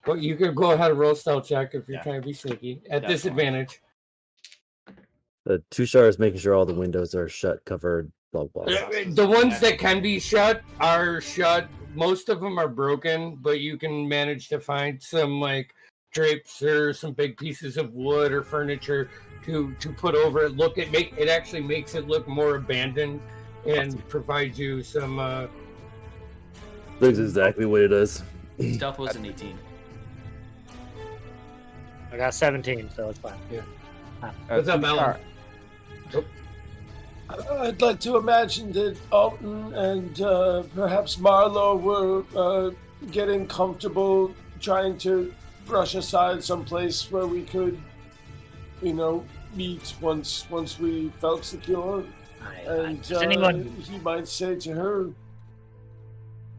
Well, you can go ahead and roll stealth check if you're Yeah. trying to be sneaky. At Definitely. disadvantage. Tushar is making sure all the windows are shut, covered, blah blah. The ones that can be shut are shut. Most of them are broken, but you can manage to find some like drapes or some big pieces of wood or furniture to put over it. It actually makes it look more abandoned and provides you some. Looks exactly what it is. Stealth was an 18. I got 17, so it's fine. What's up, Alan? I'd like to imagine that Alton and perhaps Marlowe were getting comfortable, trying to brush aside someplace where we could, meet once we felt secure. And Does anyone? he might say to her,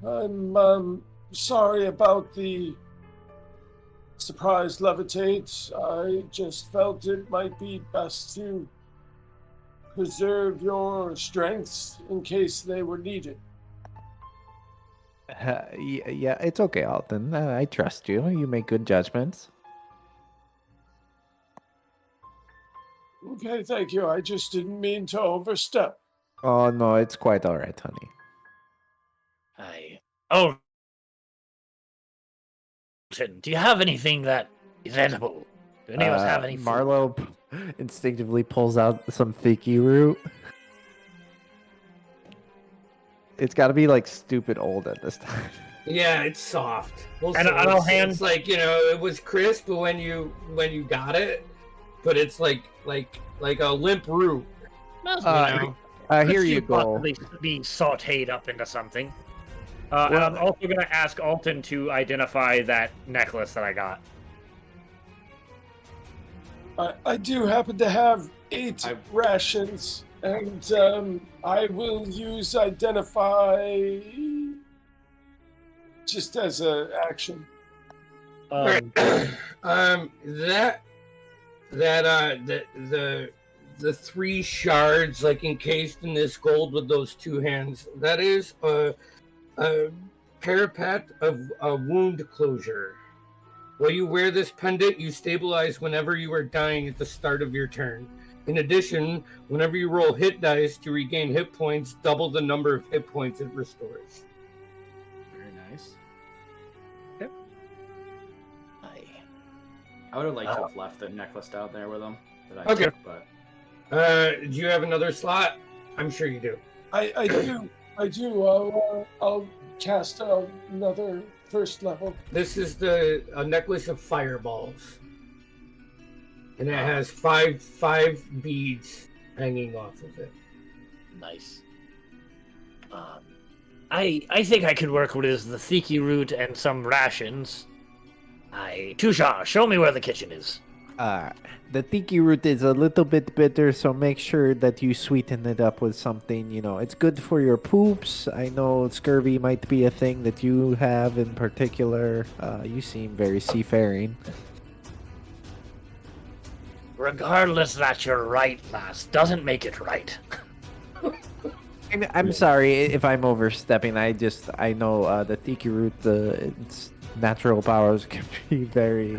I'm sorry about the surprise levitate. I just felt it might be best to preserve your strengths in case they were needed. Yeah, it's okay, Alton. I trust you. You make good judgments. Okay, thank you. I just didn't mean to overstep. Oh, no, it's quite all right, honey. Oh, do you have anything that is edible? Do any of us have any food? Marlowe instinctively pulls out some fiki root. It's got to be like stupid old at this time. Yeah, it's soft. And I'll hand- It's like it was crisp when you got it, but it's like a limp root. Well, Here could you go. possibly be sautéed up into something. And I'm also going to ask Alton to identify that necklace that I got. I do happen to have 8 rations, and I will use identify just as an action. The 3 shards like encased in this gold with those 2 hands. That is a parapet of a wound closure. While you wear this pendant, you stabilize whenever you are dying at the start of your turn. In addition, whenever you roll hit dice to regain hit points, double the number of hit points it restores. Very nice. Yep. I would have liked to have left the necklace out there with him. That I Okay. took, but Do you have another slot? I'm sure you do. I do. I'll cast another first level. This is a necklace of fireballs. And it has five beads hanging off of it. Nice. I think I could work with the Thiki root and some rations. Tusha, show me where the kitchen is. The tiki root is a little bit bitter, so make sure that you sweeten it up with something. You know, it's good for your poops. I know scurvy might be a thing that you have in particular. You seem very seafaring. Regardless that you're right, lass, doesn't make it right. I'm sorry if I'm overstepping. I know the tiki root, its natural powers can be very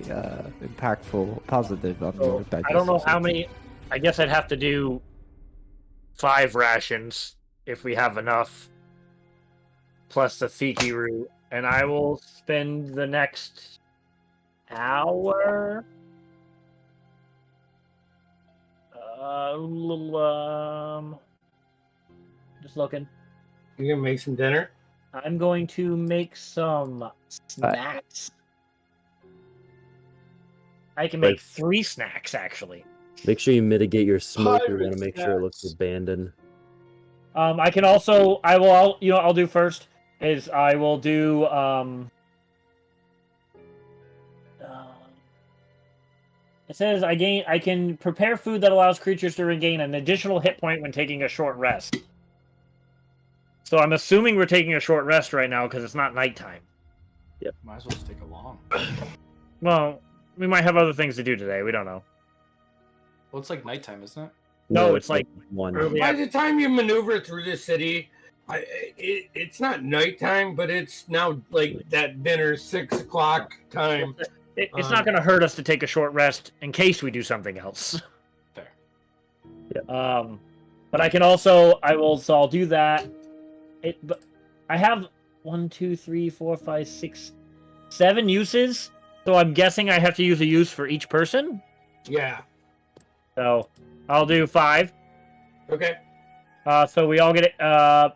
impactful, positive on your digestive I don't know how system. many. I guess I'd have to do 5 rations if we have enough, plus the Thiki root, and I will spend the next hour. Just looking. You gonna make some dinner? I'm going to make some snacks. I can make 3 snacks, actually. Make sure you mitigate your smoke. We want to Pirate make sure it looks snacks. abandoned. I can also, I'll do first, is I will do, it says I can prepare food that allows creatures to regain an additional hit point when taking a short rest. So I'm assuming we're taking a short rest right now because it's not nighttime. might as well just take a long. Well, we might have other things to do today. We don't know. Well, it's like nighttime, isn't it? No, it's like one. early By the time you maneuver through the city, it's not nighttime, but it's now like that dinner 6 o'clock time. It's not going to hurt us to take a short rest in case we do something else. Fair. But I can also, so I'll do that. But I have 1, 2, 3, 4, 5, 6, 7 uses. So I'm guessing I have to use a use for each person. Yeah. So I'll do 5. Okay. So we all get an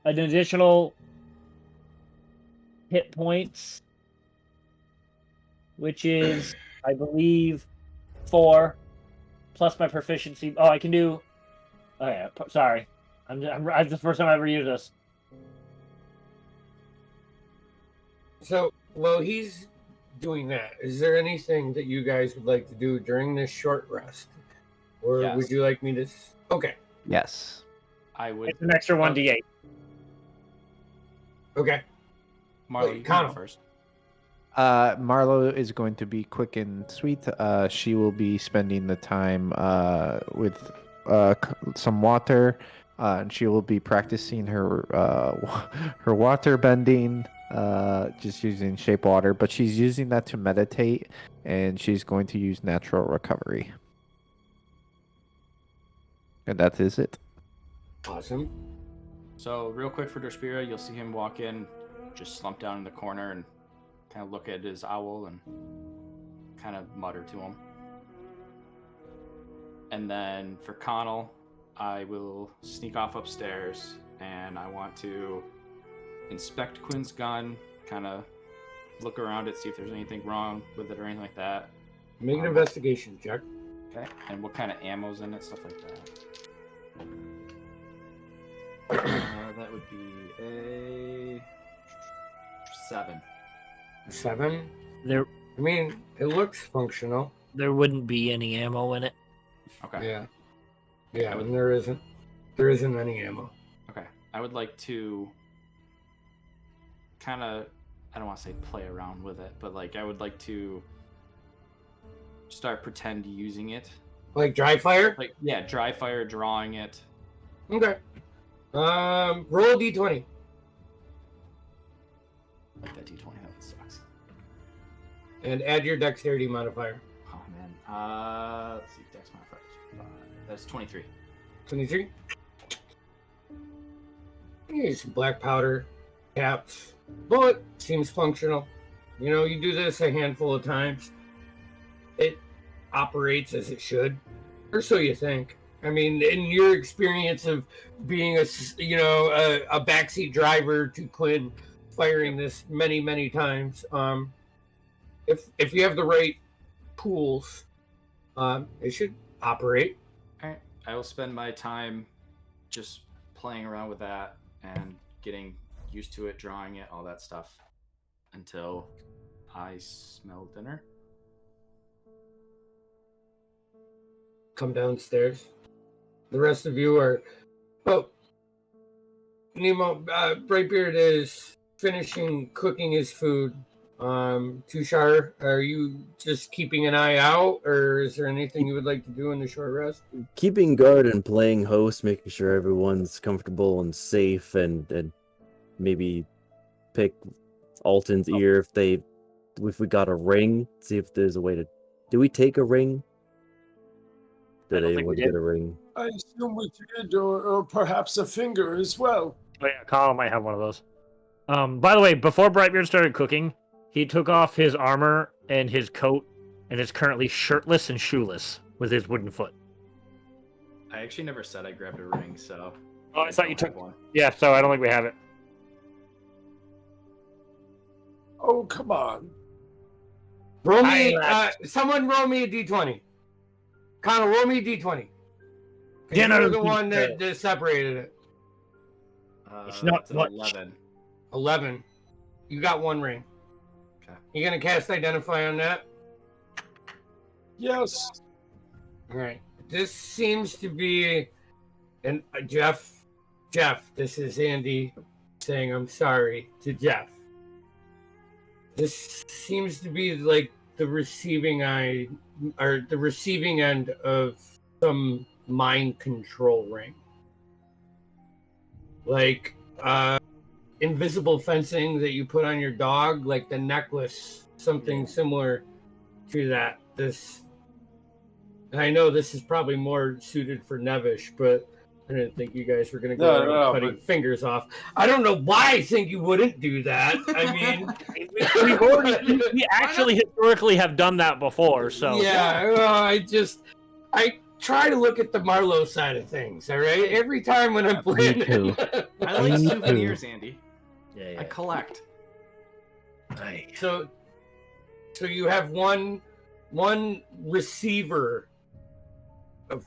additional hit points, which is, I believe, 4 plus my proficiency. Oh, I can do. Oh yeah, sorry. It's the first time I ever used this. So, while he's doing that, is there anything that you guys would like to do during this short rest? Or Yes. would you like me to... Okay. Yes. I would. It's an extra 1d8. Okay. Marlo, Wait, you can Connell. go first. Marlo is going to be quick and sweet. She will be spending the time with some water, and she will be practicing her her water bending, just using shape water. But she's using that to meditate, and she's going to use natural recovery. And that is it. Awesome. So, real quick for Derspira, you'll see him walk in, just slump down in the corner and kind of look at his owl and kind of mutter to him. And then for Connell, I will sneak off upstairs and I want to inspect Quinn's gun, kind of look around it, see if there's anything wrong with it or anything like that. Make an investigation check. Okay. And what kind of ammo's in it, stuff like that. That would be a 7. 7? There I mean, it looks functional. wouldn't be any ammo in it. Okay. Yeah. Yeah, and there isn't. There isn't any ammo. Okay. I would like to kind of, I don't want to say play around with it, but like I would like to start pretend using it. Like dry fire? Like, yeah, dry fire, drawing it. Okay. Roll a d20. Like that d20, that sucks. And add your dexterity modifier. Oh man, Let's see. Dex modifier is 5. That's 23. 23. Here's some black powder, caps. Bullet seems functional. You know, you do this a handful of times. It operates as it should, or so you think. I mean, in your experience of being a backseat driver to Quinn, firing this many times, if you have the right tools, it should operate. All right. I will spend my time just playing around with that and getting used to it, drawing it, all that stuff, until I smell dinner. Come downstairs. The rest of you are... Oh, Nemo, Brightbeard is finishing cooking his food. Tushar, are you just keeping an eye out, or is there anything you would like to do in the short rest? Keeping guard and playing host, making sure everyone's comfortable and safe, and maybe pick Alton's ear if we got a ring. See if there's a way to. Do we take a ring? Did anyone get a ring? I assume we did, or perhaps a finger as well. Oh yeah, Colin might have one of those. By the way, before Brightbeard started cooking, he took off his armor and his coat, and is currently shirtless and shoeless with his wooden foot. I actually never said I grabbed a ring, so. Oh, I thought you don't took have one. Yeah, so I don't think we have it. Oh, come on. Roll me. Someone roll me a d20. Connor, roll me a d20. Yeah, You're the one that separated it. It's not an much. 11. 11. You got one ring. Okay. You gonna cast Identify on that? Yes. All right. This seems to be, and Jeff. This is Andy saying I'm sorry to Jeff. This seems to be like the receiving end of some mind control ring, like invisible fencing that you put on your dog, like the necklace, something similar to that. And I know this is probably more suited for Nevish, but I didn't think you guys were going to go around cutting fingers off. I don't know why I think you wouldn't do that. I mean, we actually historically have done that before, so yeah. Well, I try to look at the Marlowe side of things. All right, every time when I'm playing. I like souvenirs, Andy. Yeah. I collect. So you have one receiver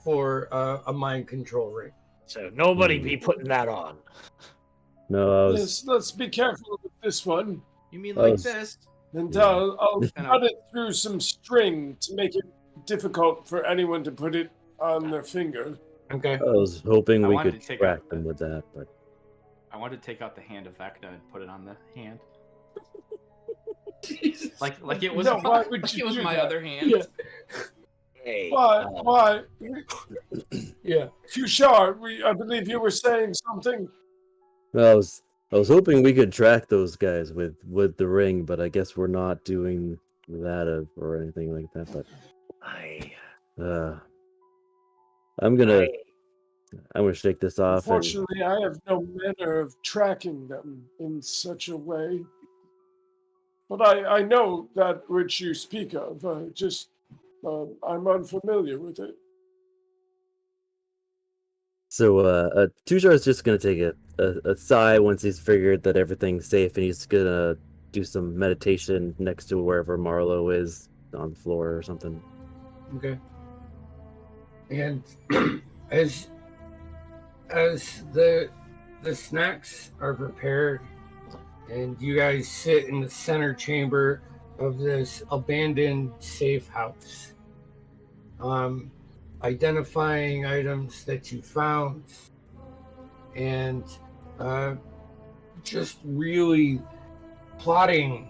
for a mind control ring. So nobody be putting that on. No, I was. Yes, let's be careful with this one. You mean like this? And I'll run it through some string to make it difficult for anyone to put it on their finger. Okay. I was hoping we wanted could to take track out them with that, but I wanted to take out the hand of Vecna and put it on the hand. Jesus. Like it was, No, why would you it was do my that? other hand. Yeah. Hey, Why? Yeah. Tushar, I believe you were saying something. I was hoping we could track those guys with the ring, but I guess we're not doing that or anything like that. But I'm gonna shake this off. Unfortunately, I have no manner of tracking them in such a way. But I know that which you speak of. I'm unfamiliar with it. So Tushar is just gonna take a sigh once he's figured that everything's safe, and he's gonna do some meditation next to wherever Marlowe is on the floor or something. Okay. And as the snacks are prepared, and you guys sit in the center chamber of this abandoned safe house, identifying items that you found, and just really plotting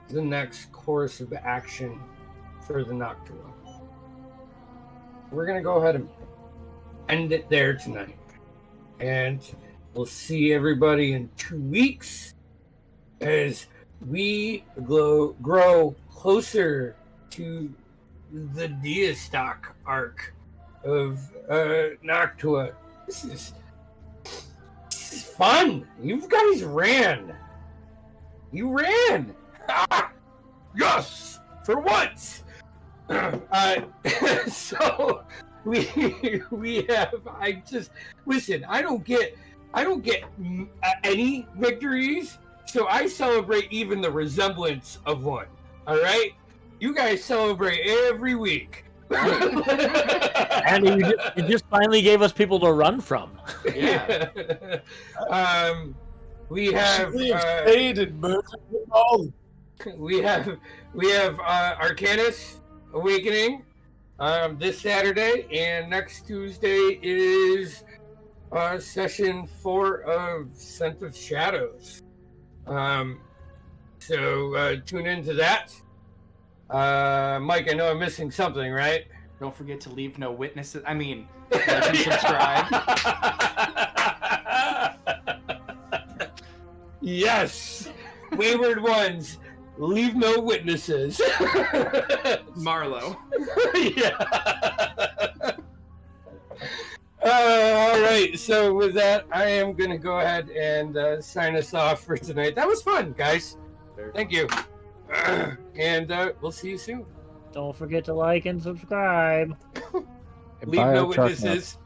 the next course of action for the Noctua. We're going to go ahead and end it there tonight. And we'll see everybody in 2 weeks as we grow closer to the Diastock arc of Noctua. This is fun. You guys ran. You ran. Yes, for once. So we have. I just listen. I don't get any victories, so I celebrate even the resemblance of one. All right, you guys celebrate every week. Andy, you just finally gave us people to run from. Yeah. We have hated all. we have Arcanus Awakening this Saturday, and next Tuesday is session 4 of Scent of Shadows. So tune into that. Mike, I know I'm missing something, right? Don't forget to leave no witnesses. I mean, like and subscribe. Yes, wayward ones, leave no witnesses. Marlo. Yeah. All right. So with that, I am going to go ahead and sign us off for tonight. That was fun, guys. Thank you. And we'll see you soon. Don't forget to like and subscribe. Leave no witnesses.